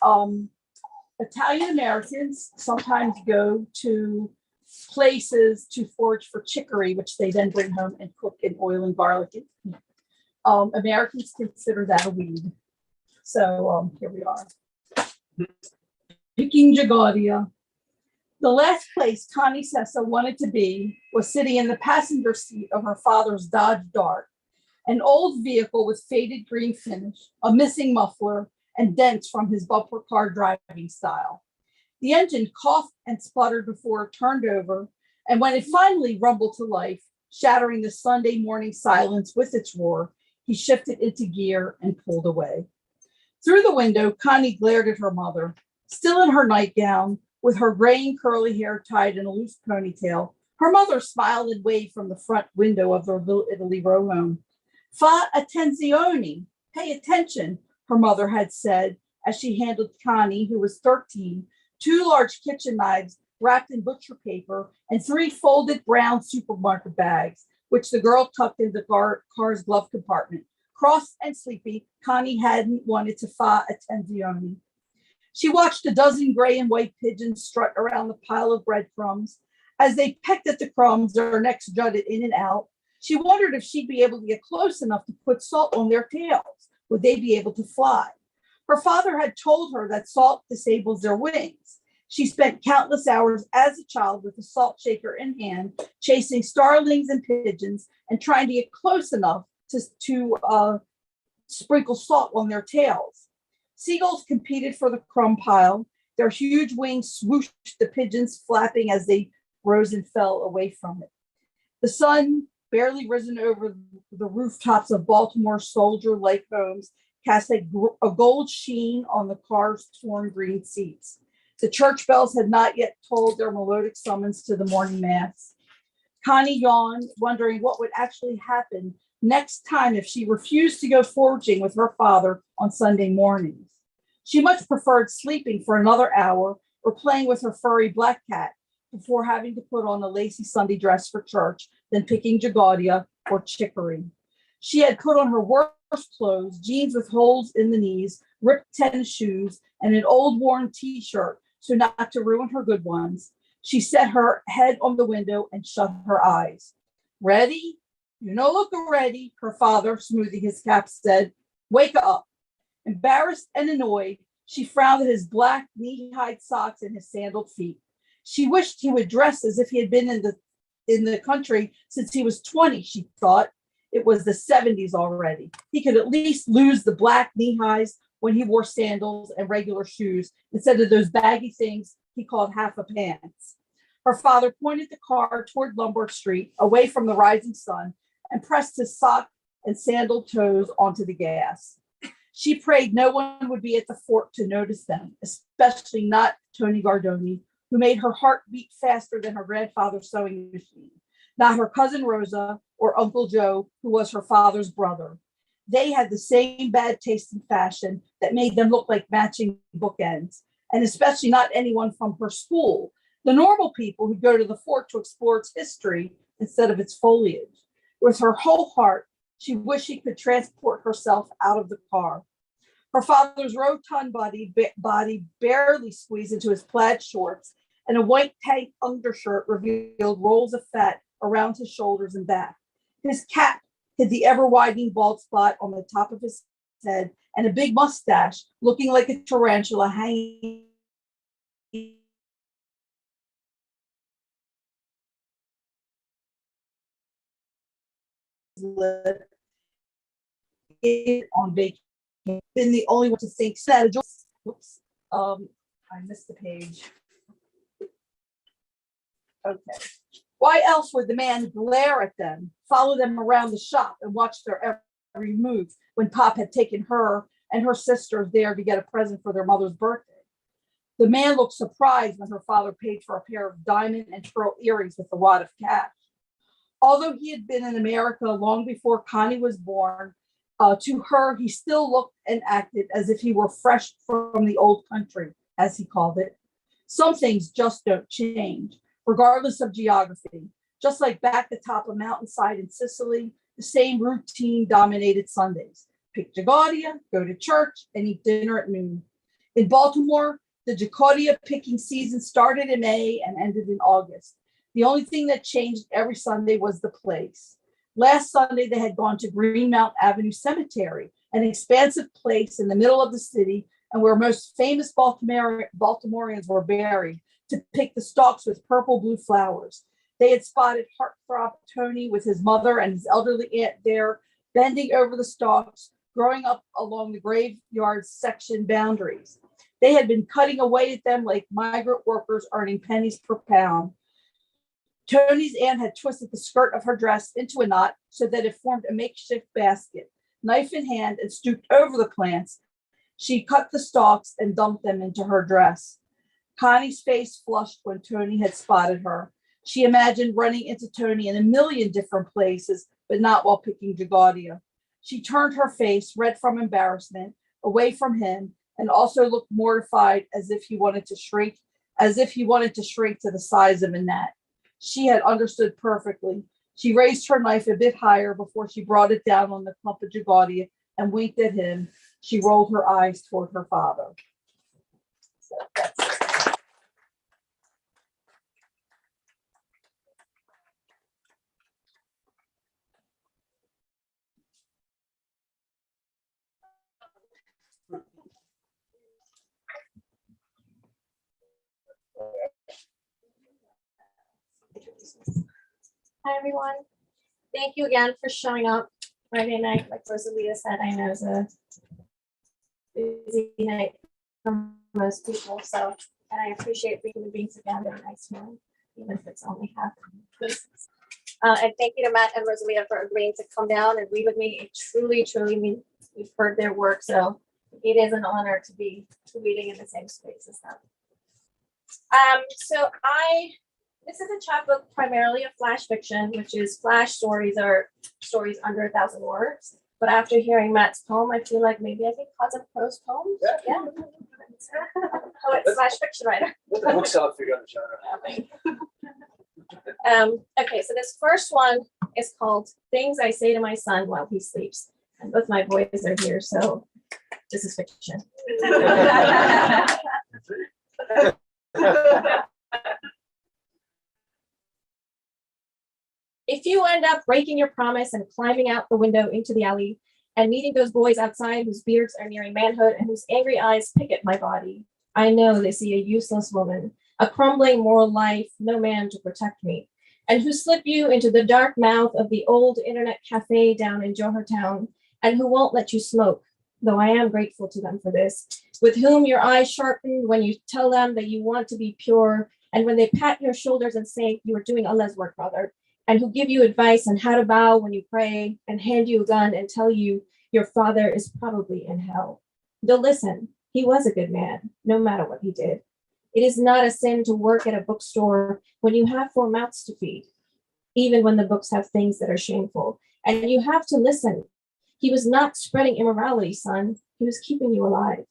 Italian Americans sometimes go to places to forage for chicory, which they then bring home and cook in oil and garlic. Americans consider that a weed. So here we are. Picking Giardia. The last place Connie Sessa wanted to be was sitting in the passenger seat of her father's Dodge Dart, an old vehicle with faded green finish, a missing muffler, and dents from his bumper car driving style. The engine coughed and sputtered before it turned over, and when it finally rumbled to life, shattering the Sunday morning silence with its roar, he shifted into gear and pulled away. Through the window, Connie glared at her mother, still in her nightgown, with her graying curly hair tied in a loose ponytail. Her mother smiled and waved from the front window of their Little Italy row home. "Fa attenzione, pay attention," her mother had said as she handed Connie, who was 13, 2 large kitchen knives wrapped in butcher paper and 3 folded brown supermarket bags, which the girl tucked in the car's glove compartment. Cross and sleepy, Connie hadn't wanted to fa attenzione. She watched a dozen gray and white pigeons strut around the pile of breadcrumbs. As they pecked at the crumbs, their necks jutted in and out. She wondered if she'd be able to get close enough to put salt on their tails. Would they be able to fly? Her father had told her that salt disables their wings. She spent countless hours as a child with a salt shaker in hand, chasing starlings and pigeons and trying to get close enough to sprinkle salt on their tails. Seagulls competed for the crumb pile. Their huge wings swooshed the pigeons, flapping as they rose and fell away from it. The sun, barely risen over the rooftops of Baltimore soldier-like homes, cast a gold sheen on the car's torn green seats. The church bells had not yet tolled their melodic summons to the morning mass. Connie yawned, wondering what would actually happen next time if she refused to go foraging with her father on Sunday mornings. She much preferred sleeping for another hour or playing with her furry black cat before having to put on a lacy Sunday dress for church than picking Giardia or chicory. She had put on her worst clothes, jeans with holes in the knees, ripped tennis shoes, and an old worn t-shirt so not to ruin her good ones. She set her head on the window and shut her eyes. "Ready? You no look ready," her father, smoothing his cap, said. "Wake up." Embarrassed and annoyed, she frowned at his black knee-high socks and his sandaled feet. She wished he would dress as if he had been in the country since he was 20, she thought. It was the 70s already. He could at least lose the black knee-highs when he wore sandals and regular shoes instead of those baggy things he called half a pants. Her father pointed the car toward Lombard Street, away from the rising sun, and pressed his sock and sandal toes onto the gas. She prayed no one would be at the fort to notice them, especially not Tony Gardoni, who made her heart beat faster than her grandfather's sewing machine, not her cousin Rosa or Uncle Joe, who was her father's brother. They had the same bad taste in fashion that made them look like matching bookends, and especially not anyone from her school, the normal people who go to the fort to explore its history instead of its foliage. With her whole heart, she wished she could transport herself out of the car. Her father's rotund body barely squeezed into his plaid shorts, and a white tight undershirt revealed rolls of fat around his shoulders and back. His cap hid the ever-widening bald spot on the top of his head, and a big mustache, looking like a tarantula, hanging on vacation. Been the only one to think that. Whoops. I missed the page. Okay. Why else would the man glare at them, follow them around the shop, and watch their every move when Pop had taken her and her sisters there to get a present for their mother's birthday? The man looked surprised when her father paid for a pair of diamond and pearl earrings with a wad of cash. Although he had been in America long before Connie was born, to her, he still looked and acted as if he were fresh from the old country, as he called it. Some things just don't change, regardless of geography. Just like back atop a mountainside in Sicily, the same routine dominated Sundays. Pick Giardia, go to church, and eat dinner at noon. In Baltimore, the Giardia picking season started in May and ended in August. The only thing that changed every Sunday was the place. Last Sunday, they had gone to Greenmount Avenue Cemetery, an expansive place in the middle of the city and where most famous Baltimoreans were buried, to pick the stalks with purple blue flowers. They had spotted heartthrob Tony with his mother and his elderly aunt there, bending over the stalks, growing up along the graveyard section boundaries. They had been cutting away at them like migrant workers earning pennies per pound. Tony's aunt had twisted the skirt of her dress into a knot so that it formed a makeshift basket. Knife in hand and stooped over the plants, she cut the stalks and dumped them into her dress. Connie's face flushed when Tony had spotted her. She imagined running into Tony in a million different places, but not while picking Giardia. She turned her face, red from embarrassment, away from him, and also looked mortified, as if he wanted to shrink to the size of a gnat. She had understood perfectly. She raised her knife a bit higher before she brought it down on the clump of Giardia and winked at him. She rolled her eyes toward her father. So that's it. Hi, everyone. Thank you again for showing up Friday night. Like Rosalia said, I know it's a busy night for most people. So, and I appreciate we being together a nice one, even if it's only half. And thank you to Matt and Rosalia for agreeing to come down and read with me. It truly means we've heard their work. So it is an honor to be reading in the same space as them. This is a chapbook primarily of flash fiction, which is flash stories or stories under 1,000 words. But after hearing Matt's poem, I feel like maybe I could call it a prose poem. Yeah. Poet slash fiction writer. Let the book sell figure out the genre. Okay, so this first one is called Things I Say to My Son While He Sleeps. And both my boys are here, so this is fiction. If you end up breaking your promise and climbing out the window into the alley and meeting those boys outside whose beards are nearing manhood and whose angry eyes pick at my body, I know they see a useless woman, a crumbling moral life, no man to protect me, and who slip you into the dark mouth of the old internet cafe down in Johartown, and who won't let you smoke, though I am grateful to them for this, with whom your eyes sharpen when you tell them that you want to be pure, and when they pat your shoulders and say, you are doing Allah's work, brother, and who give you advice on how to bow when you pray and hand you a gun and tell you your father is probably in hell. They'll listen. He was a good man, no matter what he did. It is not a sin to work at a bookstore when you have 4 mouths to feed, even when the books have things that are shameful. And you have to listen. He was not spreading immorality, son. He was keeping you alive.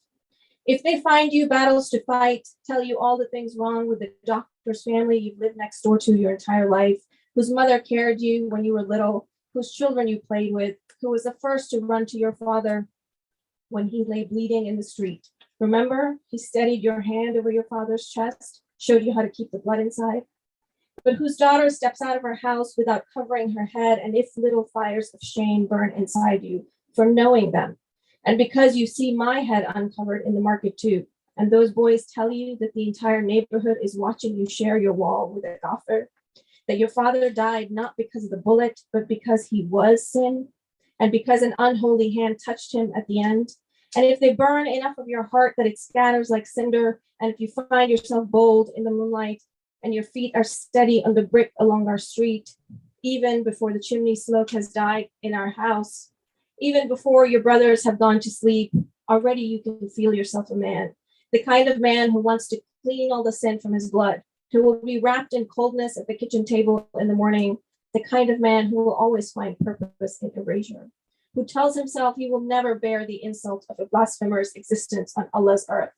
If they find you battles to fight, tell you all the things wrong with the doctor's family you've lived next door to your entire life, whose mother carried you when you were little, whose children you played with, who was the first to run to your father when he lay bleeding in the street. Remember, he steadied your hand over your father's chest, showed you how to keep the blood inside. But whose daughter steps out of her house without covering her head, and if little fires of shame burn inside you for knowing them, and because you see my head uncovered in the market too, and those boys tell you that the entire neighborhood is watching you share your wall with a golfer, that your father died not because of the bullet, but because he was sin, and because an unholy hand touched him at the end. And if they burn enough of your heart that it scatters like cinder, and if you find yourself bold in the moonlight, and your feet are steady on the brick along our street, even before the chimney smoke has died in our house, even before your brothers have gone to sleep, already you can feel yourself a man, the kind of man who wants to clean all the sin from his blood, who will be wrapped in coldness at the kitchen table in the morning, the kind of man who will always find purpose in erasure, who tells himself he will never bear the insult of a blasphemer's existence on Allah's earth.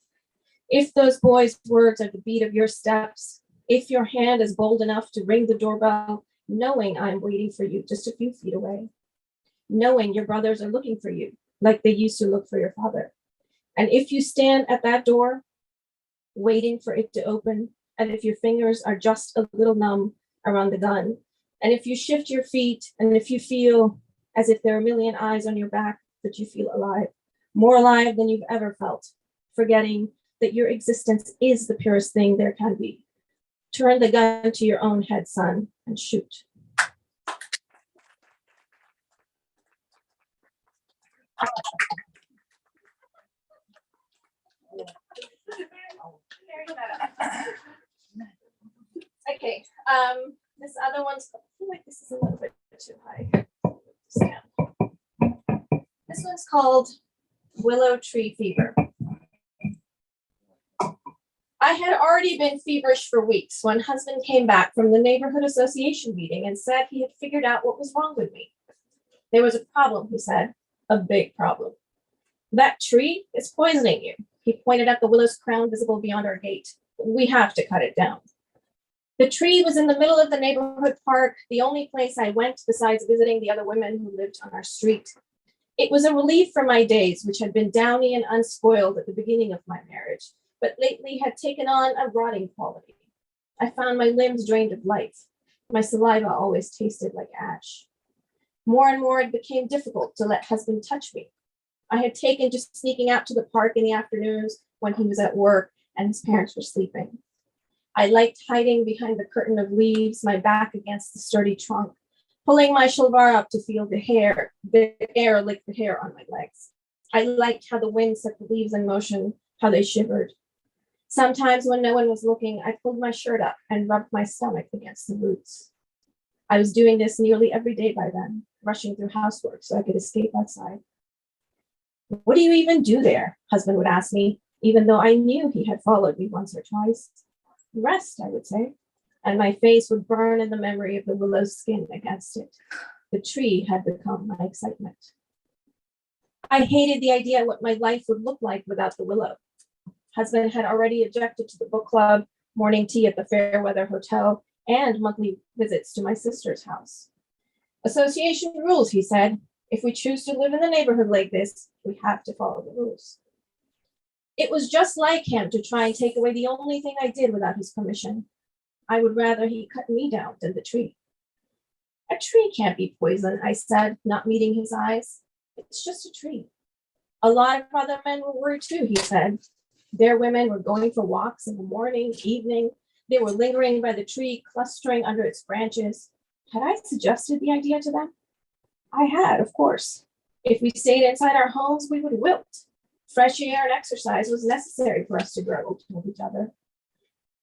If those boys' words are the beat of your steps, if your hand is bold enough to ring the doorbell, knowing I'm waiting for you just a few feet away, knowing your brothers are looking for you like they used to look for your father. And if you stand at that door, waiting for it to open, and if your fingers are just a little numb around the gun, and if you shift your feet, and if you feel as if there are a million eyes on your back, but you feel alive, more alive than you've ever felt, forgetting that your existence is the purest thing there can be. Turn the gun to your own head, son, and shoot. Okay, this other one's, I feel like this is a little bit too high. Stand. This one's called Willow Tree Fever. I had already been feverish for weeks when husband came back from the neighborhood association meeting and said he had figured out what was wrong with me. There was a problem, he said, a big problem. That tree is poisoning you. He pointed at the willow's crown visible beyond our gate. We have to cut it down. The tree was in the middle of the neighborhood park, the only place I went besides visiting the other women who lived on our street. It was a relief for my days, which had been downy and unspoiled at the beginning of my marriage, but lately had taken on a rotting quality. I found my limbs drained of life. My saliva always tasted like ash. More and more, it became difficult to let husband touch me. I had taken to sneaking out to the park in the afternoons when he was at work and his parents were sleeping. I liked hiding behind the curtain of leaves, my back against the sturdy trunk, pulling my shalvar up to feel the air lick the hair on my legs. I liked how the wind set the leaves in motion, how they shivered. Sometimes when no one was looking, I pulled my shirt up and rubbed my stomach against the roots. I was doing this nearly every day by then, rushing through housework so I could escape outside. What do you even do there? Husband would ask me, even though I knew he had followed me once or twice. Rest, I would say, and my face would burn in the memory of the willow's skin against it. The tree had become my excitement. I hated the idea of what my life would look like without the willow. Husband had already objected to the book club, morning tea at the Fairweather Hotel, and monthly visits to my sister's house. Association rules, he said. If we choose to live in the neighborhood like this, we have to follow the rules. It was just like him to try and take away the only thing I did without his permission. I would rather he cut me down than the tree. A tree can't be poison, I said, not meeting his eyes. It's just a tree. A lot of other men were worried too, he said. Their women were going for walks in the morning, evening. They were lingering by the tree, clustering under its branches. Had I suggested the idea to them? I had, of course. If we stayed inside our homes, we would wilt. Fresh air and exercise was necessary for us to grow, we told each other.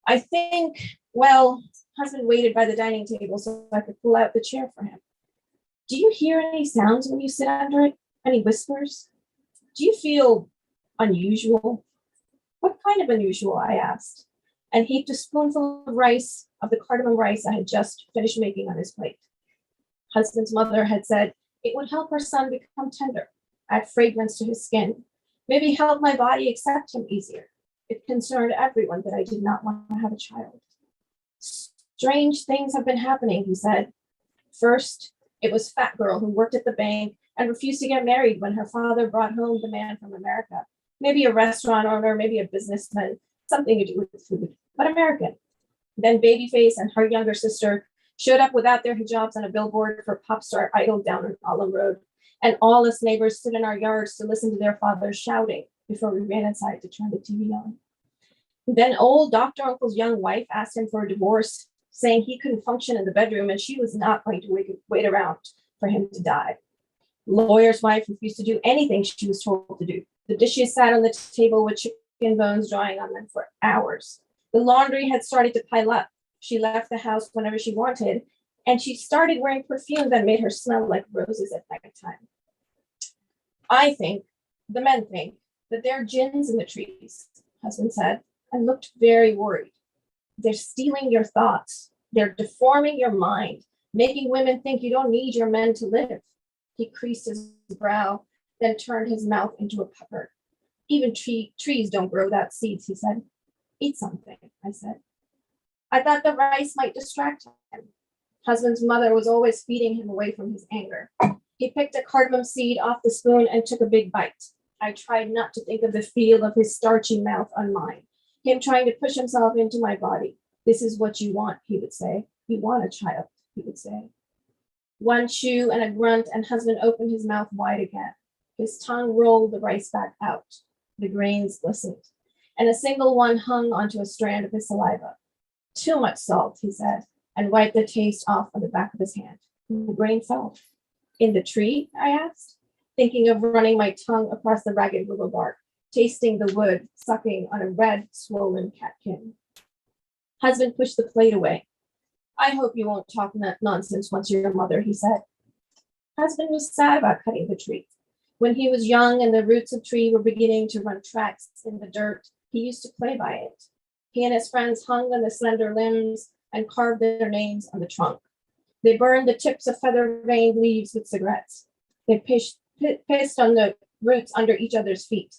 I think, well, husband waited by the dining table so I could pull out the chair for him. Do you hear any sounds when you sit under it? Any whispers? Do you feel unusual? What kind of unusual? I asked, and heaped a spoonful of rice, of the cardamom rice I had just finished making on his plate. Husband's mother had said it would help her son become tender, add fragrance to his skin, maybe help my body accept him easier. It concerned everyone that I did not want to have a child. Strange things have been happening, he said. First, it was fat girl who worked at the bank and refused to get married when her father brought home the man from America. Maybe a restaurant owner, maybe a businessman, something to do with food, but American. Then Babyface and her younger sister showed up without their hijabs on a billboard for pop star idol down on Allen Road, and all us neighbors stood in our yards to listen to their fathers shouting before we ran inside to turn the TV on. Then old Dr. Uncle's young wife asked him for a divorce, saying he couldn't function in the bedroom and she was not going to wait around for him to die. Lawyer's wife refused to do anything she was told to do. The dishes sat on the table with chicken bones drying on them for hours. The laundry had started to pile up. She left the house whenever she wanted, and she started wearing perfume that made her smell like roses at nighttime. The men think, that there are jinns in the trees, husband said, and looked very worried. They're stealing your thoughts. They're deforming your mind, making women think you don't need your men to live. He creased his brow, then turned his mouth into a pucker. Even trees don't grow without seeds, he said. Eat something, I said. I thought the rice might distract him. Husband's mother was always feeding him away from his anger. He picked a cardamom seed off the spoon and took a big bite. I tried not to think of the feel of his starchy mouth on mine, him trying to push himself into my body. This is what you want, he would say. You want a child, he would say. One chew and a grunt, and husband opened his mouth wide again. His tongue rolled the rice back out. The grains glistened, and a single one hung onto a strand of his saliva. Too much salt, he said, and wiped the taste off on the back of his hand. The grain fell. In the tree? I asked, thinking of running my tongue across the ragged willow bark, tasting the wood, sucking on a red, swollen catkin. Husband pushed the plate away. I hope you won't talk nonsense once you're a mother, he said. Husband was sad about cutting the tree. When he was young and the roots of tree were beginning to run tracks in the dirt, he used to play by it. He and his friends hung on the slender limbs and carved their names on the trunk. They burned the tips of feather-veined leaves with cigarettes. They pissed on the roots under each other's feet.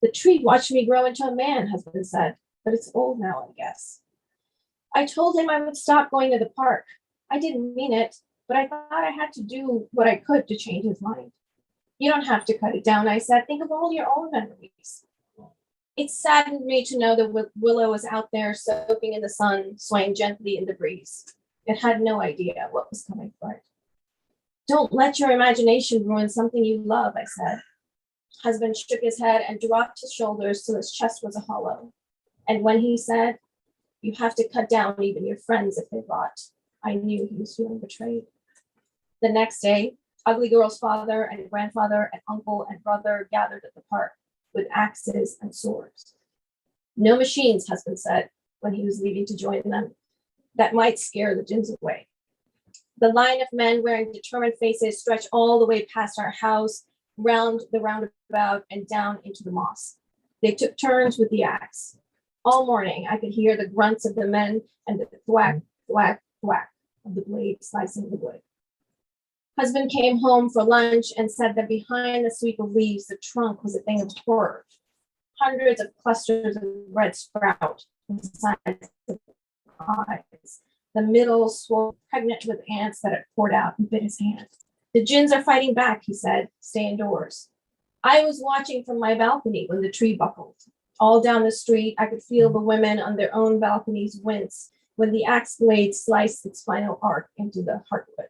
The tree watched me grow into a man, husband said, but it's old now, I guess. I told him I would stop going to the park. I didn't mean it, but I thought I had to do what I could to change his mind. You don't have to cut it down, I said. Think of all your own memories. It saddened me to know that Willow was out there soaking in the sun, swaying gently in the breeze. It had no idea what was coming for it. Don't let your imagination ruin something you love, I said. Husband shook his head and dropped his shoulders till his chest was a hollow. And when he said, you have to cut down even your friends if they rot, I knew he was feeling betrayed. The next day, Ugly Girl's father and grandfather and uncle and brother gathered at the park with axes and swords. No machines, husband said when he was leaving to join them. That might scare the jinns away. The line of men wearing determined faces stretched all the way past our house, round the roundabout, and down into the moss. They took turns with the axe. All morning, I could hear the grunts of the men and the thwack, thwack, thwack of the blade slicing the wood. Husband came home for lunch and said that behind the sweep of leaves, the trunk was a thing of horror. Hundreds of clusters of red sprout the sides of eyes. The middle swole pregnant with ants that had poured out and bit his hand. The jinns are fighting back, he said. Stay indoors. I was watching from my balcony when the tree buckled. All down the street, I could feel the women on their own balconies wince when the axe blade sliced its final arc into the heartwood.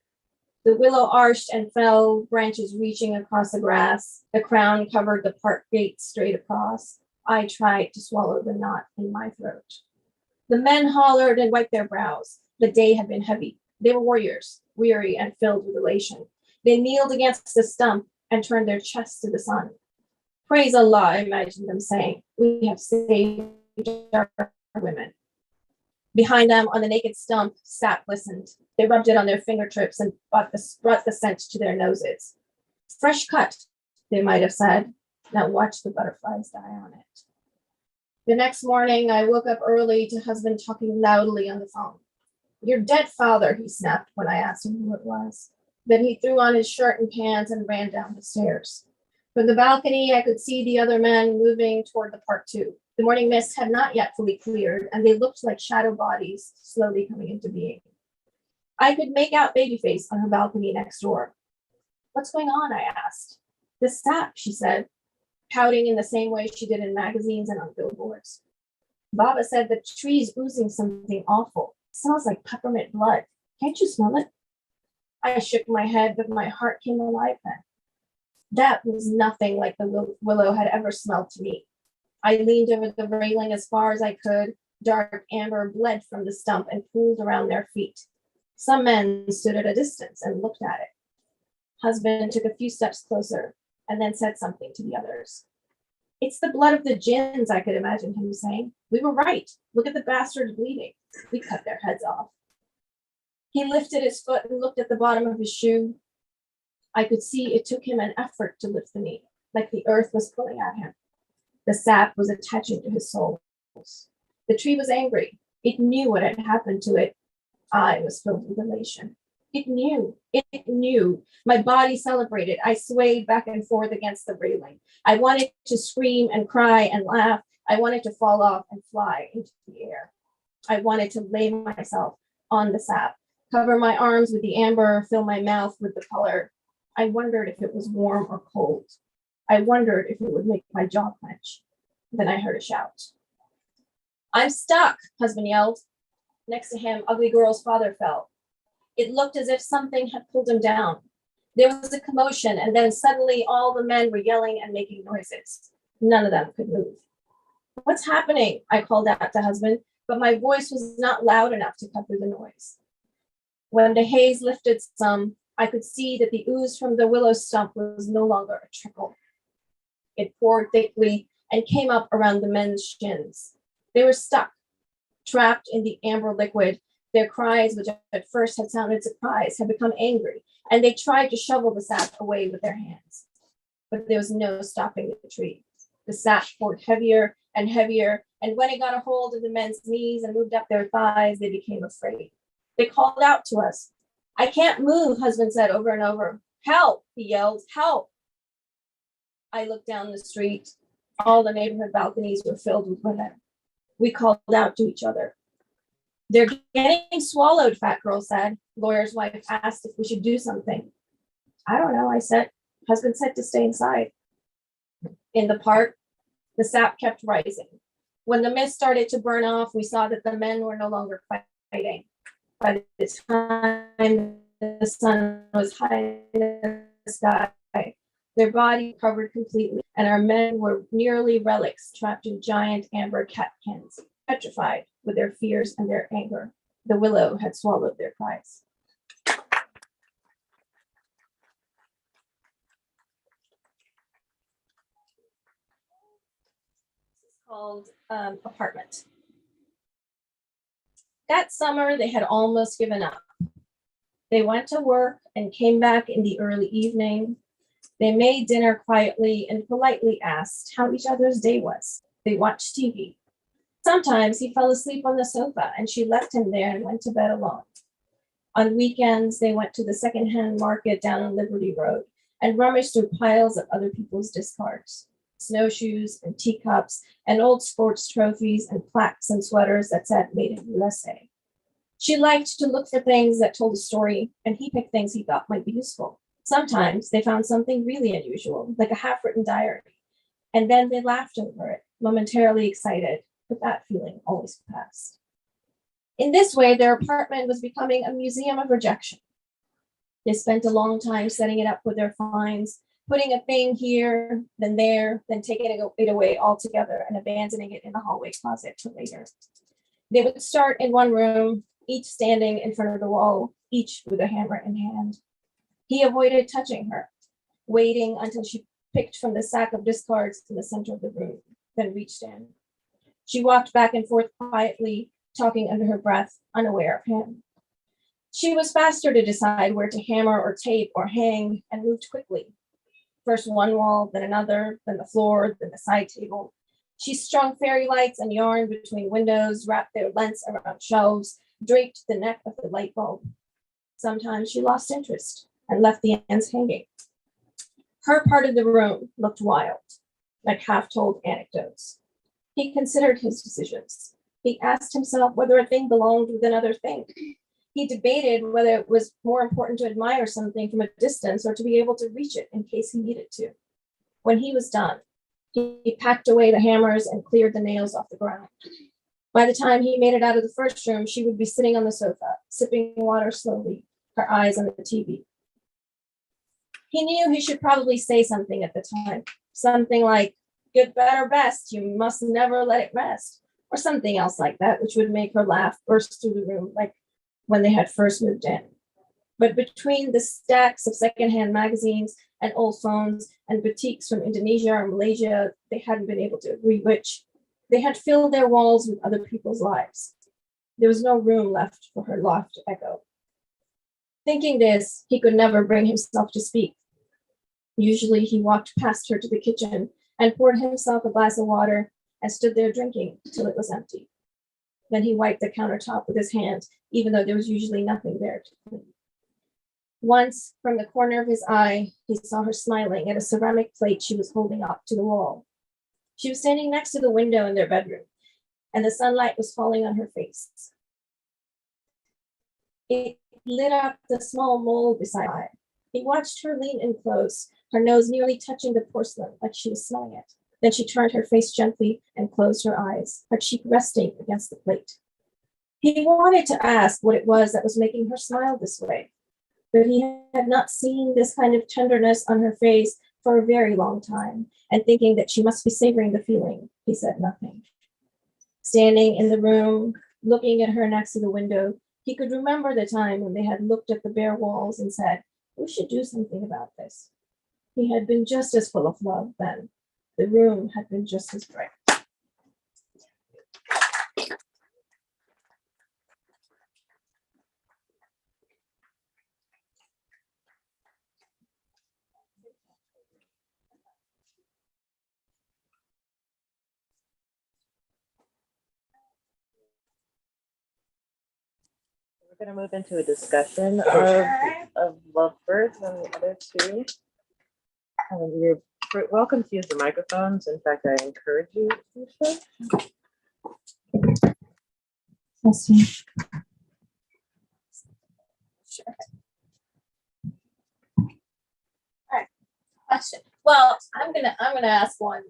The willow arched and fell, branches reaching across the grass. The crown covered the park gate straight across. I tried to swallow the knot in my throat. The men hollered and wiped their brows. The day had been heavy. They were warriors, weary and filled with elation. They kneeled against the stump and turned their chests to the sun. Praise Allah, I imagined them saying. We have saved our women. Behind them on the naked stump, sap glistened. They rubbed it on their fingertips and brought the scent to their noses. Fresh cut, they might have said. Now watch the butterflies die on it. The next morning, I woke up early to husband talking loudly on the phone. Your dead father, he snapped when I asked him who it was. Then he threw on his shirt and pants and ran down the stairs. From the balcony, I could see the other men moving toward the park too. The morning mist had not yet fully cleared, and they looked like shadow bodies slowly coming into being. I could make out Babyface on her balcony next door. What's going on? I asked. The sap, she said, pouting in the same way she did in magazines and on billboards. Baba said the tree's oozing something awful. It smells like peppermint blood. Can't you smell it? I shook my head, but my heart came alive then. That was nothing like the willow had ever smelled to me. I leaned over the railing as far as I could. Dark amber bled from the stump and pooled around their feet. Some men stood at a distance and looked at it. Husband took a few steps closer and then said something to the others. It's the blood of the jinns, I could imagine him saying. We were right. Look at the bastards bleeding. We cut their heads off. He lifted his foot and looked at the bottom of his shoe. I could see it took him an effort to lift the knee, like the earth was pulling at him. The sap was attaching to his soles. The tree was angry. It knew what had happened to it. I was filled with elation. It knew. It knew. My body celebrated. I swayed back and forth against the railing. I wanted to scream and cry and laugh. I wanted to fall off and fly into the air. I wanted to lay myself on the sap, cover my arms with the amber, fill my mouth with the color. I wondered if it was warm or cold. I wondered if it would make my jaw clench. Then I heard a shout. I'm stuck, husband yelled. Next to him, Ugly Girl's father fell. It looked as if something had pulled him down. There was a commotion, and then suddenly all the men were yelling and making noises. None of them could move. What's happening? I called out to husband, but my voice was not loud enough to cut through the noise. When the haze lifted some, I could see that the ooze from the willow stump was no longer a trickle. It poured thickly and came up around the men's shins. They were stuck, trapped in the amber liquid. Their cries, which at first had sounded surprised, had become angry, and they tried to shovel the sap away with their hands. But there was no stopping the tree. The sap poured heavier and heavier, and when it got a hold of the men's knees and moved up their thighs, they became afraid. They called out to us. I can't move, husband said over and over. Help, he yelled, help. I looked down the street. All the neighborhood balconies were filled with women. We called out to each other. They're getting swallowed, fat girl said. Lawyer's wife asked if we should do something. I don't know, I said. Husband said to stay inside. In the park, the sap kept rising. When the mist started to burn off, we saw that the men were no longer fighting. By the time the sun was high in the sky, their body covered completely, and our men were nearly relics trapped in giant amber catkins, petrified with their fears and their anger. The willow had swallowed their cries. This is called Apartment. That summer, they had almost given up. They went to work and came back in the early evening. They made dinner quietly and politely asked how each other's day was. They watched TV. Sometimes he fell asleep on the sofa and she left him there and went to bed alone. On weekends, they went to the secondhand market down on Liberty Road and rummaged through piles of other people's discards, snowshoes and teacups and old sports trophies and plaques and sweaters that said made in USA. She liked to look for things that told a story, and he picked things he thought might be useful. Sometimes they found something really unusual, like a half-written diary, and then they laughed over it, momentarily excited, but that feeling always passed. In this way, their apartment was becoming a museum of rejection. They spent a long time setting it up with their finds, putting a thing here, then there, then taking it away altogether and abandoning it in the hallway closet for later. They would start in one room, each standing in front of the wall, each with a hammer in hand. He avoided touching her, waiting until she picked from the sack of discards in the center of the room, then reached in. She walked back and forth quietly, talking under her breath, unaware of him. She was faster to decide where to hammer or tape or hang, and moved quickly. First one wall, then another, then the floor, then the side table. She strung fairy lights and yarn between windows, wrapped their lengths around shelves, draped the neck of the light bulb. Sometimes she lost interest and left the ends hanging. Her part of the room looked wild, like half-told anecdotes. He considered his decisions. He asked himself whether a thing belonged with another thing. He debated whether it was more important to admire something from a distance or to be able to reach it in case he needed to. When he was done, he packed away the hammers and cleared the nails off the ground. By the time he made it out of the first room, she would be sitting on the sofa, sipping water slowly, her eyes on the TV. He knew he should probably say something at the time, something like, good, better, best, you must never let it rest, or something else like that, which would make her laugh burst through the room like when they had first moved in. But between the stacks of secondhand magazines and old phones and boutiques from Indonesia or Malaysia, they hadn't been able to agree which. They had filled their walls with other people's lives. There was no room left for her laugh to echo. Thinking this, he could never bring himself to speak. Usually he walked past her to the kitchen and poured himself a glass of water and stood there drinking till it was empty. Then he wiped the countertop with his hand, even though there was usually nothing there to clean. Once, from the corner of his eye, he saw her smiling at a ceramic plate she was holding up to the wall. She was standing next to the window in their bedroom, and the sunlight was falling on her face. It lit up the small mole beside her eye. He watched her lean in close, her nose nearly touching the porcelain like she was smelling it. Then she turned her face gently and closed her eyes, her cheek resting against the plate. He wanted to ask what it was that was making her smile this way, but he had not seen this kind of tenderness on her face for a very long time, and thinking that she must be savoring the feeling, he said nothing. Standing in the room, looking at her next to the window, he could remember the time when they had looked at the bare walls and said, we should do something about this. He had been just as full of love then. The room had been just as bright. We're going to move into a discussion of Lovebirds and the other two. You're welcome to use the microphones. In fact, I encourage you to do so. Sure. All right. Question. Well, I'm gonna ask one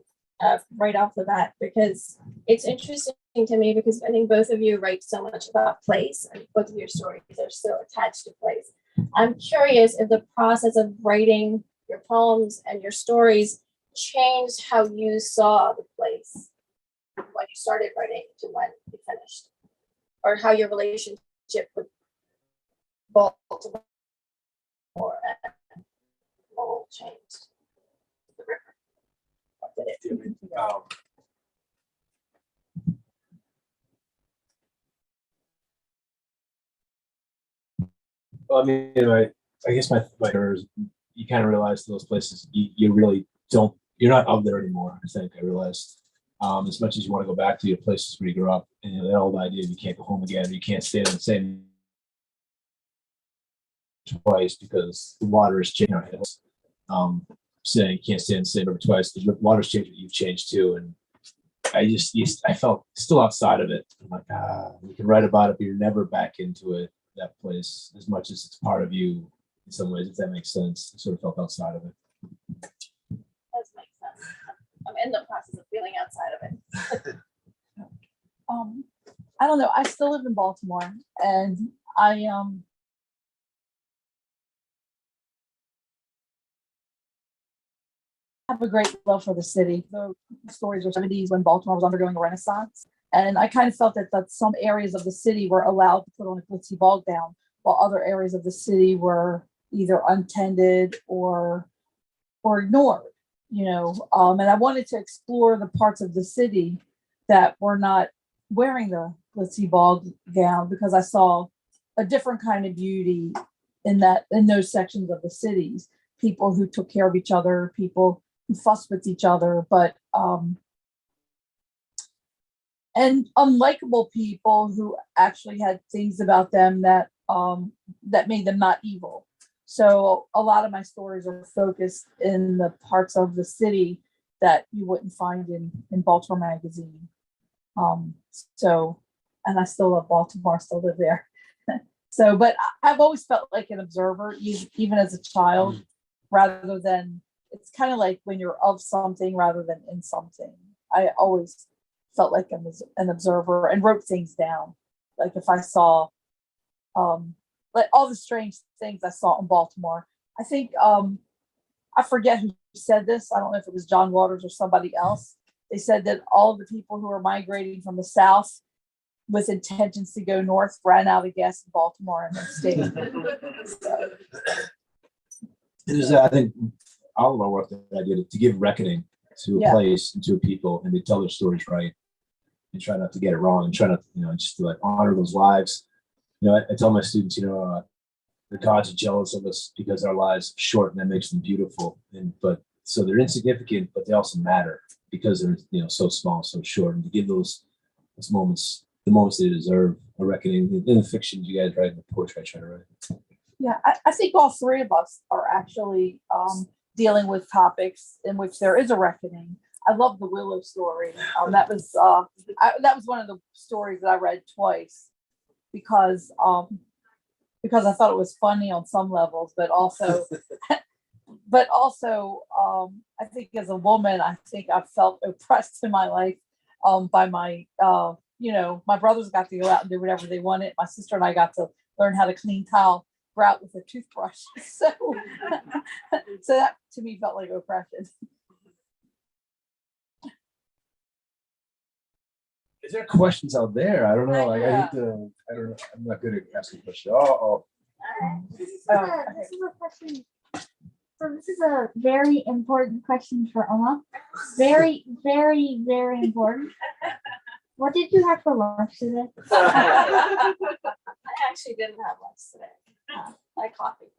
right off the bat because it's interesting to me because I think both of you write so much about place and both of your stories are so attached to place. I'm curious if the process of writing your poems and your stories changed how you saw the place when you started writing to when you finished, or how your relationship with Baltimore and Lowell changed. The river. What did it do? Well, I mean, I guess my is you kind of realize those places you really don't, you're not out there anymore. I think I realized as much as you want to go back to your places where you grew up, and that old idea of you can't go home again, or you can't stay in the same twice because the water is changing. Saying you can't stay in the same river twice, the water's changed, but you've changed too. And I felt still outside of it. I'm like, you can write about it, but you're never back into it, that place, as much as it's part of you in some ways, if that makes sense. I sort of felt outside of it. Does make sense. I'm in the process of feeling outside of it. I don't know. I still live in Baltimore, and I have a great love for the city. The stories are 70s when Baltimore was undergoing a renaissance. And I kind of felt that some areas of the city were allowed to put on a glitzy bog down, while other areas of the city were either untended or ignored, you know. And I wanted to explore the parts of the city that were not wearing the glitzy bog gown, because I saw a different kind of beauty in those sections of the cities. People who took care of each other, people who fussed with each other, but and unlikable people who actually had things about them that made them not evil. So a lot of my stories are focused in the parts of the city that you wouldn't find in Baltimore Magazine. And I still love Baltimore, I still live there. So, but I've always felt like an observer, even as a child, rather than, it's kind of like when you're of something rather than in something. I always felt like I was an observer and wrote things down. Like if I saw, like all the strange things I saw in Baltimore. I think, I forget who said this. I don't know if it was John Waters or somebody else. They said that all the people who were migrating from the South with intentions to go north ran out of gas in Baltimore and then stayed. So, It is, I think, all of our work, the idea to give reckoning to a place and to a people, and they tell their stories right, and try not to get it wrong, and try not, just to like honor those lives. I tell my students, the gods are jealous of us because our lives are short, and that makes them beautiful. But so they're insignificant, but they also matter because they're so small, so short, and to give those moments, the moments they deserve, a reckoning in the fiction you guys write, in the poetry I try to write. yeah, I think all three of us are actually dealing with topics in which there is a reckoning. I love the Willow story. That was one of the stories that I read twice because I thought it was funny on some levels, but also I think as a woman, I think I felt oppressed in my life by my my brothers got to go out and do whatever they wanted. My sister and I got to learn how to clean tile, go out with a toothbrush. So that to me felt like oppression. Is there questions out there? I don't know. Like, I don't know. I'm not good at asking questions. This is a question. So this is a very important question for Oma. Very, very, very important. What did you have for lunch today? I actually didn't have lunch today. I had coffee.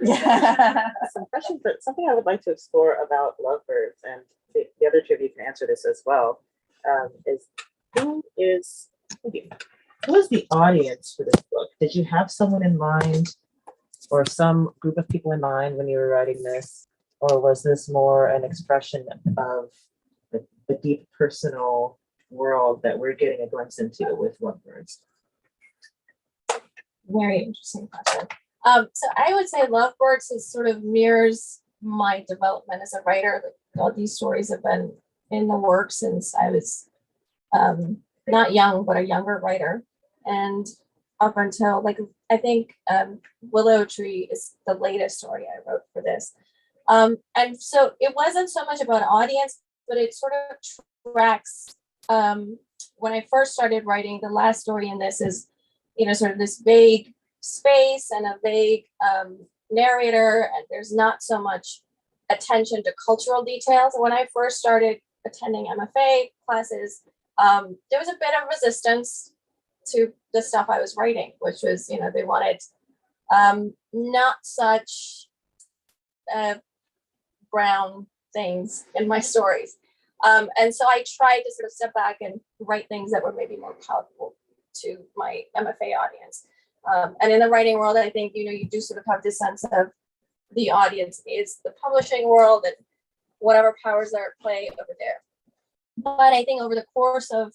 Yeah. Some questions, but something I would like to explore about Lovebirds, and the other two of you can answer this as well, is who is the audience for this book? Did you have someone in mind or some group of people in mind when you were writing this? Or was this more an expression of the deep personal world that we're getting a glimpse into with Lovebirds? Very interesting question. So I would say Lovebirds is sort of mirrors my development as a writer. All these stories have been in the works since I was not young, but a younger writer. And up until I think Willow Tree is the latest story I wrote for this. And so it wasn't so much about audience, but it sort of tracks when I first started writing. The last story in this is, sort of this vague space and a vague narrator, and there's not so much attention to cultural details. When I first started attending MFA classes, there was a bit of resistance to the stuff I was writing, which was, they wanted not such brown things in my stories. And so I tried to sort of step back and write things that were maybe more palatable to my MFA audience. And in the writing world, I think, you do sort of have this sense of the audience is the publishing world and whatever powers are at play over there. But I think over the course of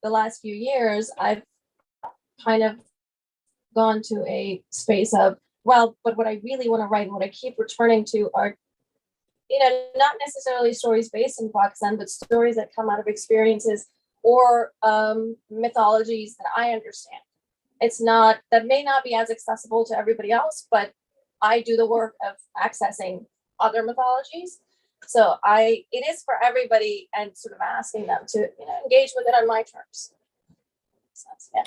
the last few years, I've kind of gone to a space of, well, but what I really want to write and what I keep returning to are, not necessarily stories based in Pakistan, but stories that come out of experiences or mythologies that I understand. That may not be as accessible to everybody else, but I do the work of accessing other mythologies. So it is for everybody, and sort of asking them to engage with it on my terms. So, yeah.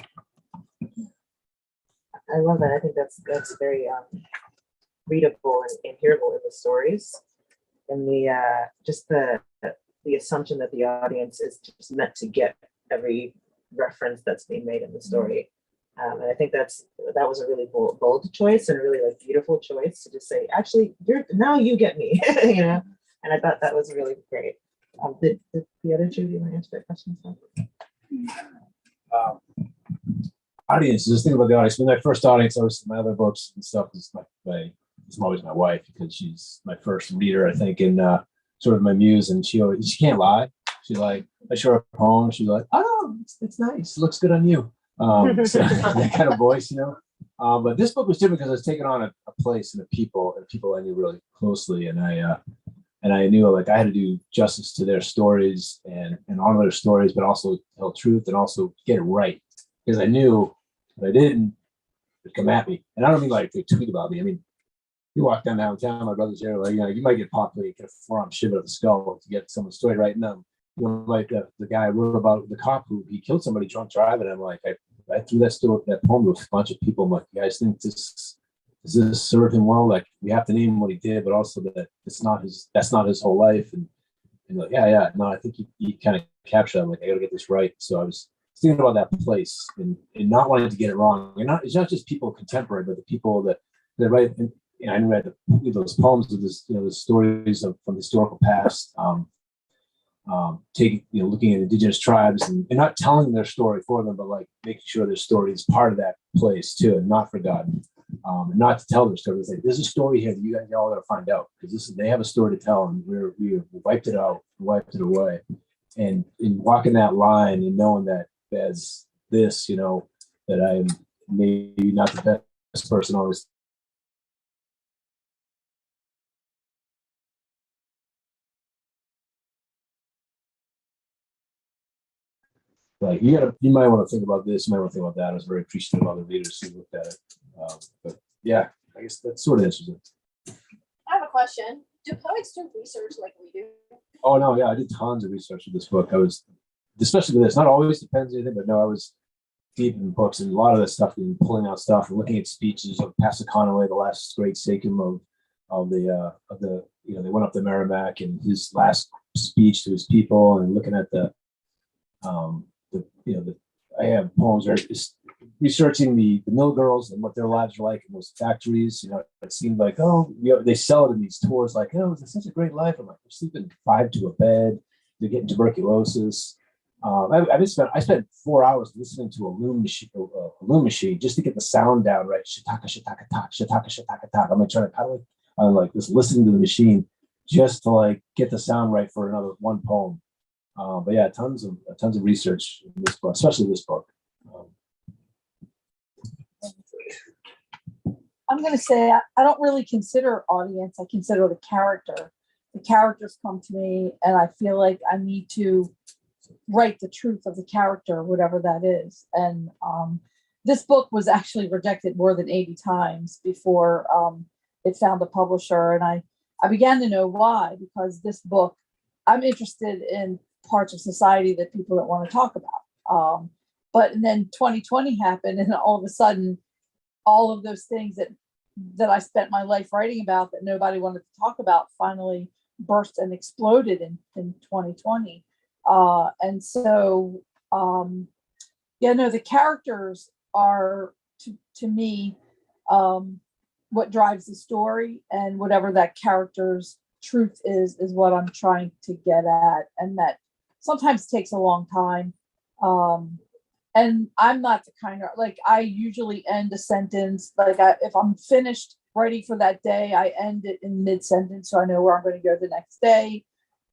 I love that. I think that's very readable and hearable in the stories, and the assumption that the audience is just meant to get every reference that's being made in the story. And I think that was a really bold choice and a really beautiful choice to just say, actually, now you get me, And I thought that was really great. Did the other two of you want to answer that question? Audience, just think about the audience. When my first audience, my other books and stuff is my it's always my wife because she's my first reader, I think, and sort of my muse. And she can't lie. She like, I show her a poem. She's like, oh, it's nice. It looks good on you. So that kind of voice, you know. But this book was different because I was taking on a place and people I knew really closely, and I knew like I had to do justice to their stories and honor their stories, but also tell truth and also get it right, because I knew if I didn't, they'd come at me. And I don't mean like they tweet about me. I mean, you walk downtown, my brother's here, like, you know, you might get popular, you get a forearm shiv of the skull to get someone's story right. And you know, like the guy I wrote about the cop who he killed somebody drunk driving. I'm like, I threw that poem to a bunch of people. I'm like, you guys think does this serve him well? Like, we have to name what he did, but also that that's not his whole life. And like, yeah, no, I think he kind of captured that. I'm like, I gotta get this right. So I was thinking about that place and not wanting to get it wrong. It's not just people contemporary, but the people that write. And, you know, I read those poems of this, you know, the stories from the historical past. Looking at indigenous tribes and not telling their story for them, but like making sure their story is part of that place too, and not forgotten. And not to tell their story. It's like, there's a story here that you guys all got to find out, because they have a story to tell, and we wiped it out, wiped it away, and in walking that line and knowing that as this, you know, that I'm maybe not the best person always. Like, you might want to think about this, you might want to think about that. I was very appreciative of other readers who looked at it. But yeah, I guess that sort of answers it. I have a question. Do poets do research like we do? Oh no, yeah, I did tons of research with this book. I was, especially with this, not always depends on anything, but no, I was deep in books and a lot of that stuff, and pulling out stuff and looking at speeches of Pastor Conway, the last great sachem of the you know, they went up the Merrimack and his last speech to his people, and looking at I have poems where just researching the mill girls and what their lives are like in those factories. You know, it seemed like, oh, you know, they sell it in these tours like, oh, it's such a great life. I'm like, they're sleeping 5 to a bed, they're getting tuberculosis. I spent 4 hours listening to a loom machine just to get the sound down right. Shataka, shataka, tak, shataka, shataka, tak. I'm like trying to I'm like just listening to the machine just to like get the sound right for another one poem. But yeah, tons of research in this book, especially this book. I'm going to say I don't really consider audience. I consider the character. The characters come to me, and I feel like I need to write the truth of the character, whatever that is. And this book was actually rejected more than 80 times before it found a publisher. And I began to know why, because this book, I'm interested in parts of society that people don't want to talk about. But then 2020 happened, and all of a sudden, all of those things that I spent my life writing about that nobody wanted to talk about finally burst and exploded in 2020. And so, the characters are to me what drives the story, and whatever that character's truth is what I'm trying to get at, and that sometimes takes a long time. And I'm not the kind of, like, I usually end a sentence, like if I'm finished writing for that day, I end it in mid-sentence so I know where I'm going to go the next day.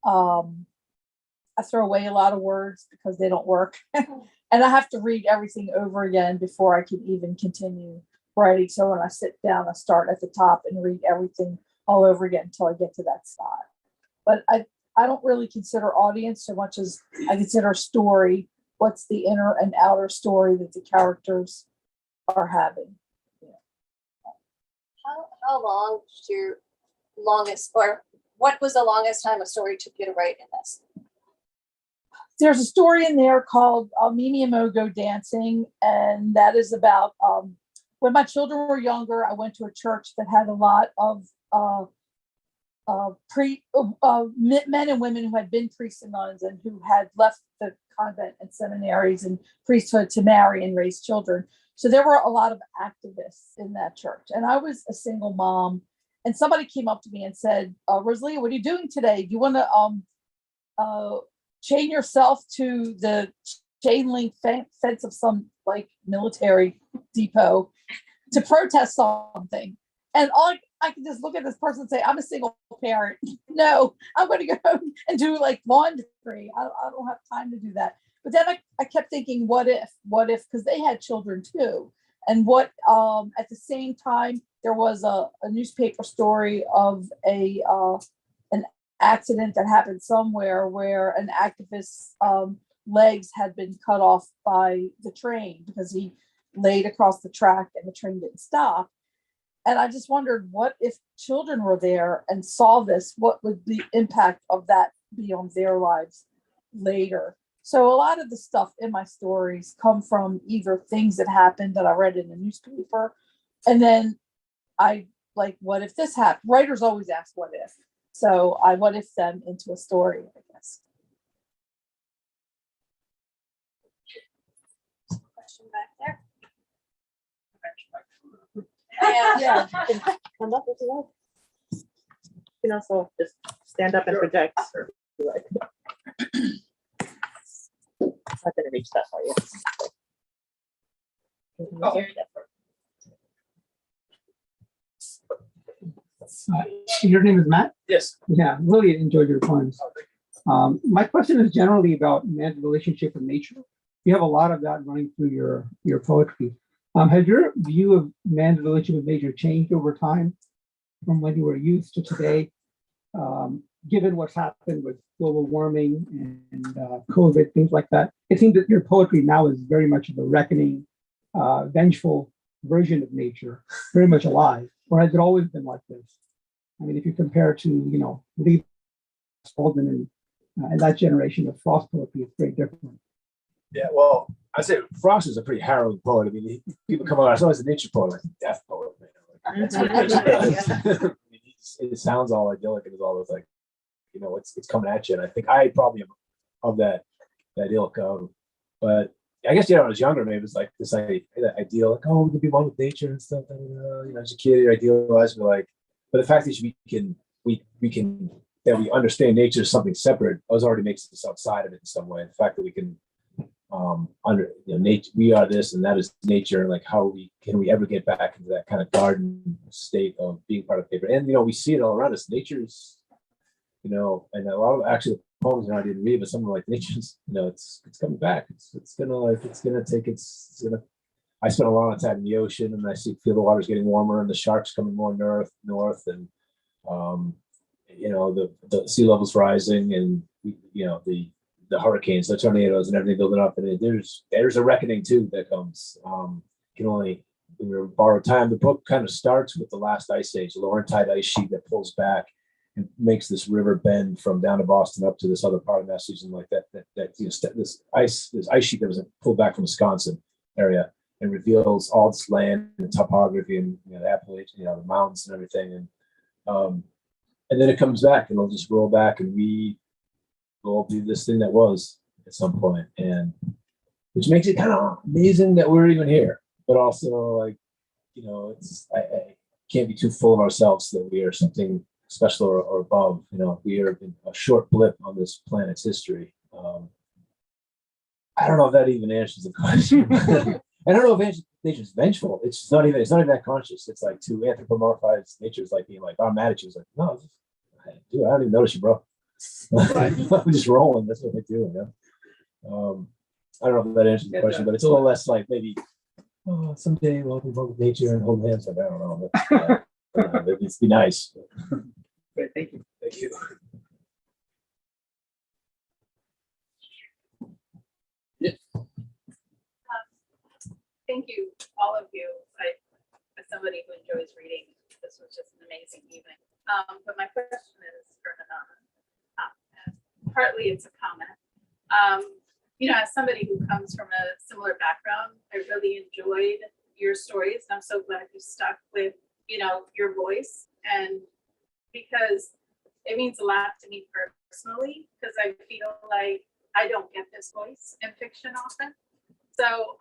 I throw away a lot of words because they don't work. And I have to read everything over again before I can even continue writing. So when I sit down, I start at the top and read everything all over again until I get to that spot. But I don't really consider audience so much as I consider story. What's the inner and outer story that the characters are having? How long did your longest, or what was the longest time a story took you to write in this? There's a story in there called Mimi and Mo Go Dancing, and that is about when my children were younger. I went to a church that had a lot of men and women who had been priests and nuns and who had left the convent and seminaries and priesthood to marry and raise children. So there were a lot of activists in that church. And I was a single mom, and somebody came up to me and said, Rosalia, what are you doing today? Do you want to chain yourself to the chain link fence of some like military depot to protest something? And I can just look at this person and say, I'm a single parent. No, I'm going to go and do like laundry. I don't have time to do that. But then I kept thinking, what if, because they had children too. And what, at the same time, there was a newspaper story of an accident that happened somewhere where an activist's legs had been cut off by the train because he laid across the track and the train didn't stop. And I just wondered, what if children were there and saw this? What would the impact of that be on their lives later? So a lot of the stuff in my stories come from either things that happened that I read in the newspaper, and then I like, what if this happened? Writers always ask what if. So I what if them into a story, I guess. Question back there. Yeah. Come up if you like. You can also just stand up and project. If you like. I'm not gonna reach that far yet. Your name is Matt? Yes. Yeah, really enjoyed your poems. Oh, thank you. My question is generally about man's relationship with nature. You have a lot of that running through your poetry. Has your view of man's relationship with nature changed over time from when you were youth to today? Given what's happened with global warming and COVID, things like that, it seems that your poetry now is very much of a reckoning, vengeful version of nature, very much alive. Or has it always been like this? I mean, if you compare to, Lee Spalding and that generation of Frost poetry, it's very different. Yeah, well, I say Frost is a pretty harrowing poet. I mean, people come out, it's always a nature poet, like a death poet. That's what nature does. I mean, it sounds all idyllic and it's always like, it's coming at you. And I think I probably am of that ilk. But I guess, when I was younger, maybe it was like this ideal, like, oh, we can be one with nature and stuff. As a kid, you're idealized, but the fact that we understand nature as something separate, already makes us outside of it in some way. The fact that we can nature, we are this and that is nature, and like how can we ever get back into that kind of garden state of being part of paper? And we see it all around us. Nature's, and a lot of actually the poems I didn't read, but something like nature's, it's coming back. It's gonna take its. I spent a lot of time in the ocean, and I feel the water's getting warmer, and the sharks coming more north, and the sea levels rising, and the hurricanes, the tornadoes, and everything building up, and there's a reckoning too that comes. Can only borrow time. The book kind of starts with the last ice age, the Laurentide ice sheet that pulls back and makes this river bend from down to Boston up to this other part of Massachusetts, like that. This ice sheet that was pulled back from Wisconsin area and reveals all this land and topography and the Appalachian, the mountains and everything, and then it comes back and it'll just roll back, and we will be this thing that was at some point, and which makes it kind of amazing that we're even here, but also I can't be too full of ourselves that we are something special or above. We are a short blip on this planet's history. I don't know if that even answers the question. I don't know if nature's vengeful. It's not even that conscious. It's like to anthropomorphize nature is like being like, I'm mad at you. It's like, no, dude, I don't even notice you, bro. I'm just rolling. That's what I do. I don't know if that answers the question, but it's a little less like maybe someday we'll be with nature and hold hands. Like, I don't know. But, it'd be nice. Great, thank you. Thank you. Thank you, all of you. As somebody who enjoys reading, this was just an amazing evening. But my question is for Hananah. Partly it's a comment. As somebody who comes from a similar background, I really enjoyed your stories. And I'm so glad you stuck with, your voice, and because it means a lot to me personally, because I feel like I don't get this voice in fiction often. So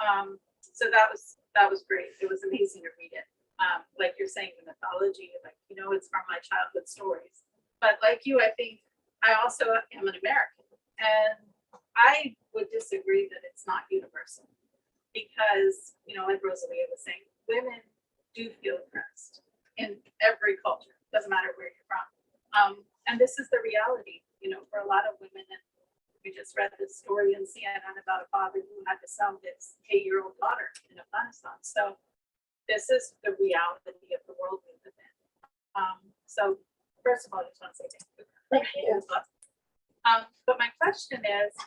that was great. It was amazing to read it. Like you're saying, the mythology, it's from my childhood stories. But like you, I think I also am an American, and I would disagree that it's not universal, because like Rosalia was saying, women do feel oppressed, in every culture, doesn't matter where you're from. And this is the reality, for a lot of women. And we just read this story in CNN about a father who had to sell his 8-year-old daughter in Afghanistan. So this is the reality of the world we live in. So first of all, I just want to say thank you. But my question is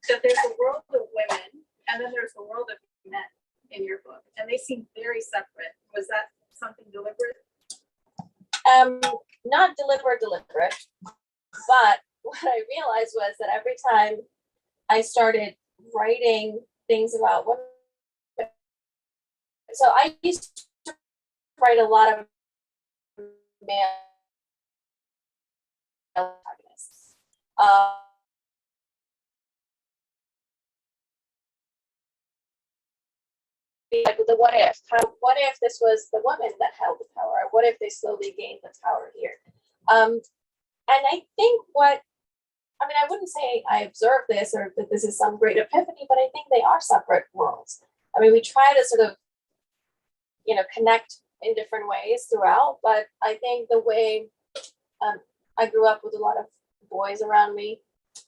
that there's a world of women and then there's the world of men in your book, and they seem very separate. Was that something deliberate? Not deliberate, but what I realized was that every time I started writing things about women, so I used to write a lot of male protagonists. Like the what if? What if this was the woman that held the power? What if they slowly gained the power here? And I think I wouldn't say I observed this or that this is some great epiphany, but I think they are separate worlds. I mean, we try to sort of, connect in different ways throughout, but I think the way I grew up with a lot of boys around me,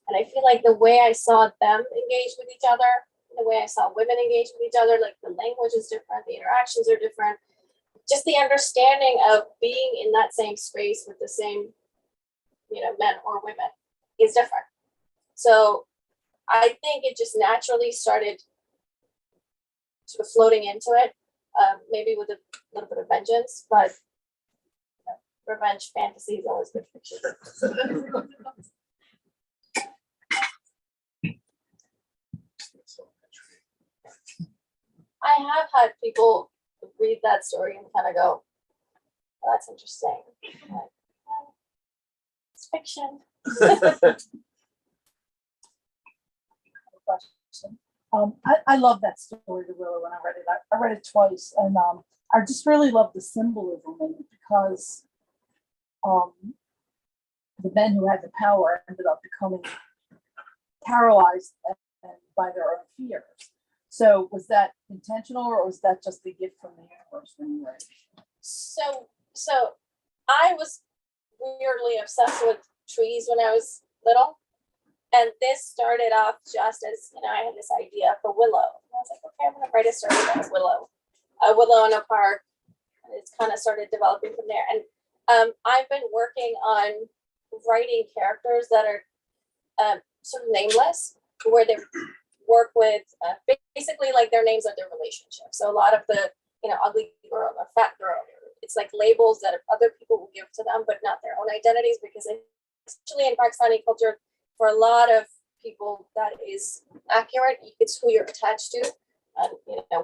and I feel like the way I saw them engage with each other, the way I saw women engage with each other, like the language is different, the interactions are different, just the understanding of being in that same space with the same, men or women is different. So I think it just naturally started sort of floating into it, maybe with a little bit of vengeance, but revenge fantasy is always good fiction. I have had people read that story and kind of go, well, that's interesting. Like, it's fiction. Question. I love that story to Willow when I read it. I read it twice, and I just really love the symbolism in it because the men who had the power ended up becoming paralyzed by their own fears. So was that intentional, or was that just a gift from the universe when you read it? So I was weirdly obsessed with trees when I was little. And this started off just as, I had this idea for Willow. And I was like, okay, I'm going to write a story about Willow. Willow in a park. And it's kind of started developing from there. And I've been working on writing characters that are sort of nameless, where they work with, basically like their names are their relationships. So a lot of the, ugly girl or fat girl, it's like labels that other people will give to them, but not their own identities, because especially in Pakistani culture, for a lot of people, that is accurate. It's who you're attached to, and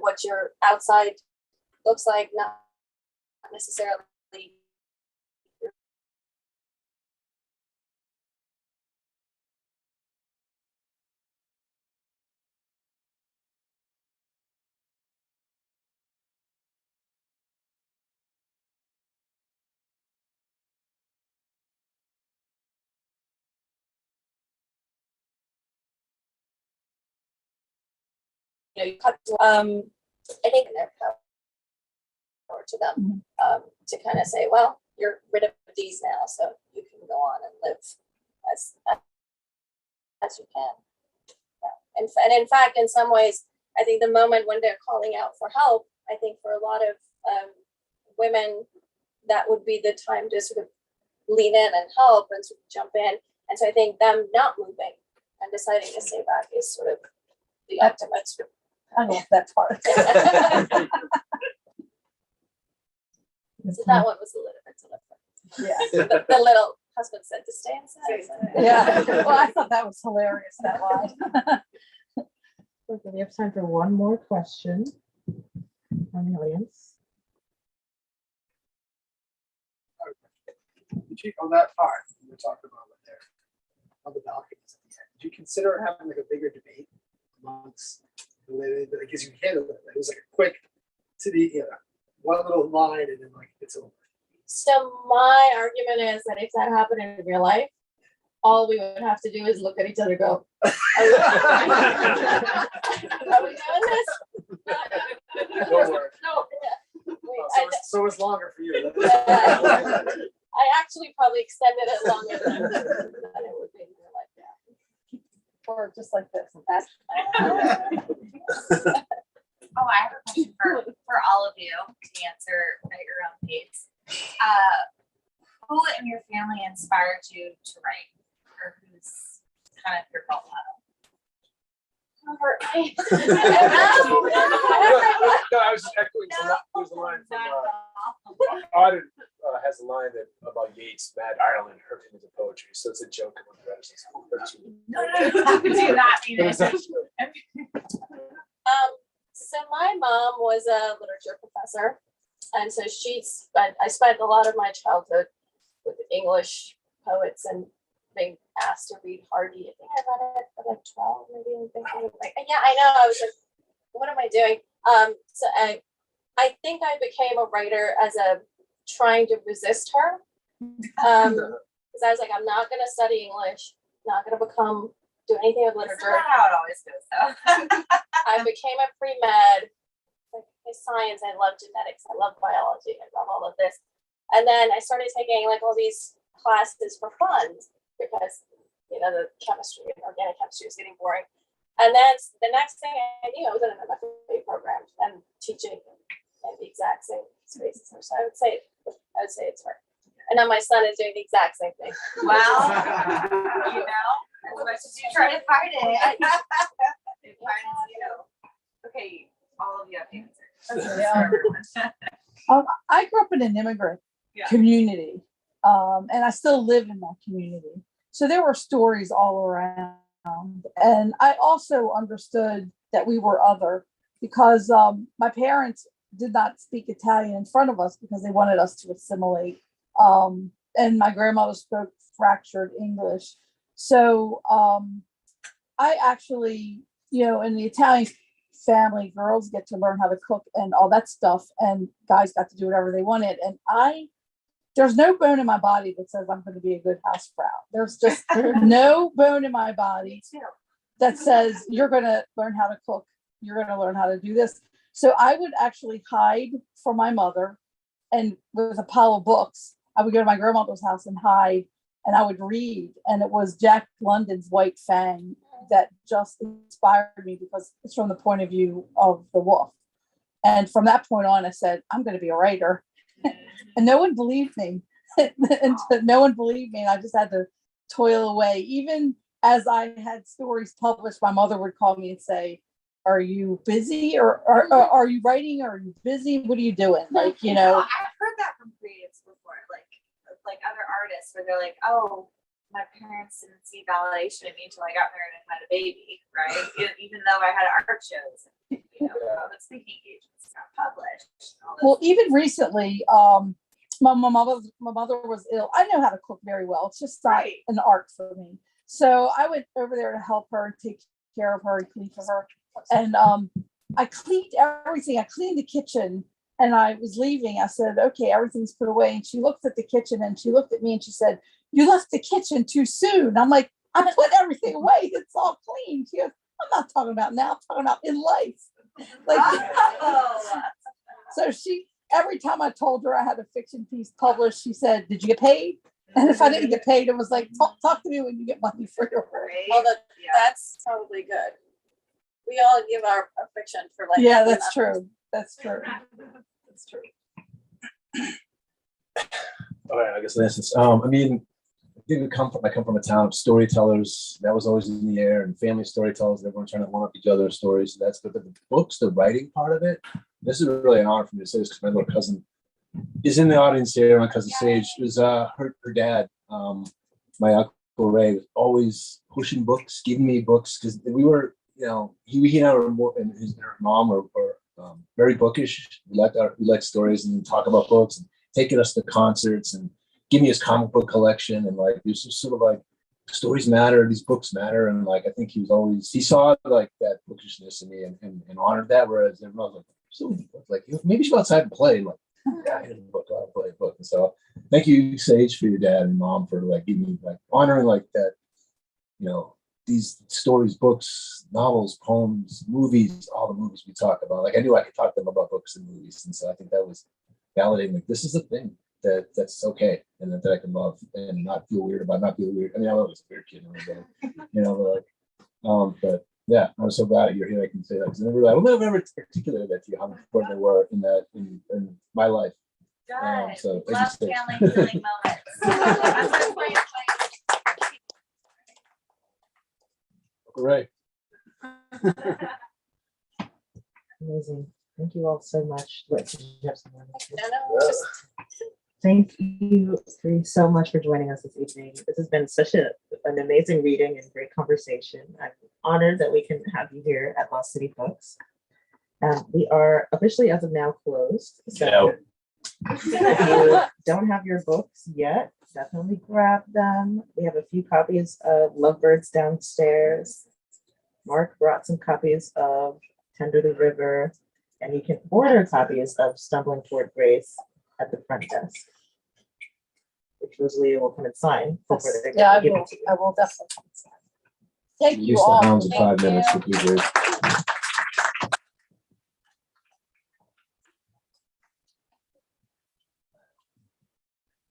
what your outside looks like, not necessarily. You cut. I think their power to them, to kind of say, well, you're rid of these now, so you can go on and live as you can. Yeah. And in fact, in some ways, I think the moment when they're calling out for help, I think for a lot of women, that would be the time to sort of lean in and help and sort of jump in. And so I think them not moving and deciding to stay back is sort of the ultimate. I love that part. So that one was a little bit deliberate. Yeah. The little husband said to stay inside. Yeah. Well, I thought that was hilarious, that line. Okay, we have time for one more question from the audience. Did you, on that part we were talking about right there, on the balconies at the end, did you consider having like a bigger debate amongst the women? Because you handle it. It was like a quick to the one little line and then like it's over. So my argument is that if that happened in real life, all we would have to do is look at each other and go, are we doing this? Don't worry. No. So it's So it's longer for you. I actually probably extended it longer than it would be more like that. Or just like this. That's, Oh, I have a question for all of you to answer at your own pace. Who in your family inspired you to write, or who's kind of your role model? No, I was just echoing. There's a line from Auden has a line that about Yeats, Mad Ireland, hurt him into poetry. So it's a joke among the writers. No, do not mean it. So my mom was a literature professor, and so I spent a lot of my childhood with English poets and being asked to read Hardy. I think I read it at like 12, maybe. Yeah, I know. I was like, what am I doing? So I think I became a writer as a trying to resist her. Because I was like, I'm not going to study English, not going to do anything with That's literature. not how it always goes, though. I became a pre-med, like science. I love genetics. I love biology. I love all of this. And then I started taking like all these classes for fun because, you know, the chemistry and organic chemistry was getting boring. And then the next thing I knew, I was in an MFA program and teaching in the exact same spaces. So I would say it's her. And now my son is doing the exact same thing. Well, you know, as much as you try to fight it, it finds you. Okay, all of you have answers. Yeah. I grew up in an immigrant community, and I still live in that community. So there were stories all around. And I also understood that we were other because my parents did not speak Italian in front of us because they wanted us to assimilate. And my grandmother spoke fractured English. So I actually, you know, in the Italian family, girls get to learn how to cook and all that stuff, and guys got to do whatever they wanted. And there's no bone in my body that says I'm going to be a good housefrau. There's just no bone in my body that says you're going to learn how to cook. You're going to learn how to do this. So I would actually hide from my mother, and with a pile of books, I would go to my grandmother's house and hide, and I would read. And it was Jack London's White Fang that just inspired me because it's from the point of view of the wolf. And from that point on, I said, I'm going to be a writer. And no one believed me. And no one believed me. And I just had to toil away. Even as I had stories published, my mother would call me and say, are you busy or are you writing? Or are you busy? What are you doing? Like, you know. I've heard that from creatives before, like other artists where they're like, oh, my parents didn't see validation in me until I got married and had a baby, right? Even though I had art shows, and, you know, the speaking engagements got published. Well, even recently, my mother was ill. I know how to cook very well. It's just not an art for me. So I went over there to help her and take care of her and clean for her. And I cleaned everything. I cleaned the kitchen, and I was leaving. I said, okay, everything's put away. And she looked at the kitchen and she looked at me and she said, you left the kitchen too soon. I'm like, I put everything away. It's all clean. She goes, I'm not talking about now. I'm talking about in life. Like, so every time I told her I had a fiction piece published, she said, did you get paid? And if I didn't get paid, it was like, talk to me when you get money for your work. That's totally good. We all give our fiction for like. Yeah, that's true. That's true. That's true. All right, I guess that's I mean, I think I come from a town of storytellers. That was always in the air, and family storytellers. Everyone trying to one up each other's stories. So that's but the books, the writing part of it. This is really an honor for me to say this because my little cousin is in the audience here. My cousin Sage was her dad. My uncle Ray was always pushing books, giving me books because we were, you know, he and I were more, and her mom were very bookish. We liked stories and talk about books and taking us to concerts and give me his comic book collection. And like, there's just sort of like stories matter, these books matter. And like, I think he saw like that bookishness in me and honored that. Whereas everyone was like, so like, maybe you should go outside and play. And like, yeah, I didn't book, I'll play a book. And so thank you, Sage, for your dad and mom for like giving me like honoring like that, you know, these stories, books, novels, poems, movies, all the movies we talk about. Like I knew I could talk to them about books and movies. And so I think that was validating, like, this is a thing that's okay, and that I can love and not feel weird about, not feel weird. I mean, I was a weird kid, but yeah, I'm so glad you're here. I can say that because I will never articulated that to you how important they were in my life. Good. So Love thank you, family healing moments. I'm so excited. Right. Amazing. Thank you all so much. What did you have some more? No, Thank you three so much for joining us this evening. This has been such an amazing reading and great conversation. I'm honored that we can have you here at Lost City Books. We are officially, as of now, closed. So if you don't have your books yet, definitely grab them. We have a few copies of Lovebirds downstairs. Mark brought some copies of Tender the River, and you can order copies of Stumbling Toward Grace at the front desk, which Rosalia will come and sign before they Yeah, I give will. it to you. I will definitely. Thank you Use the all. hounds in Thank 5 minutes you. would be great.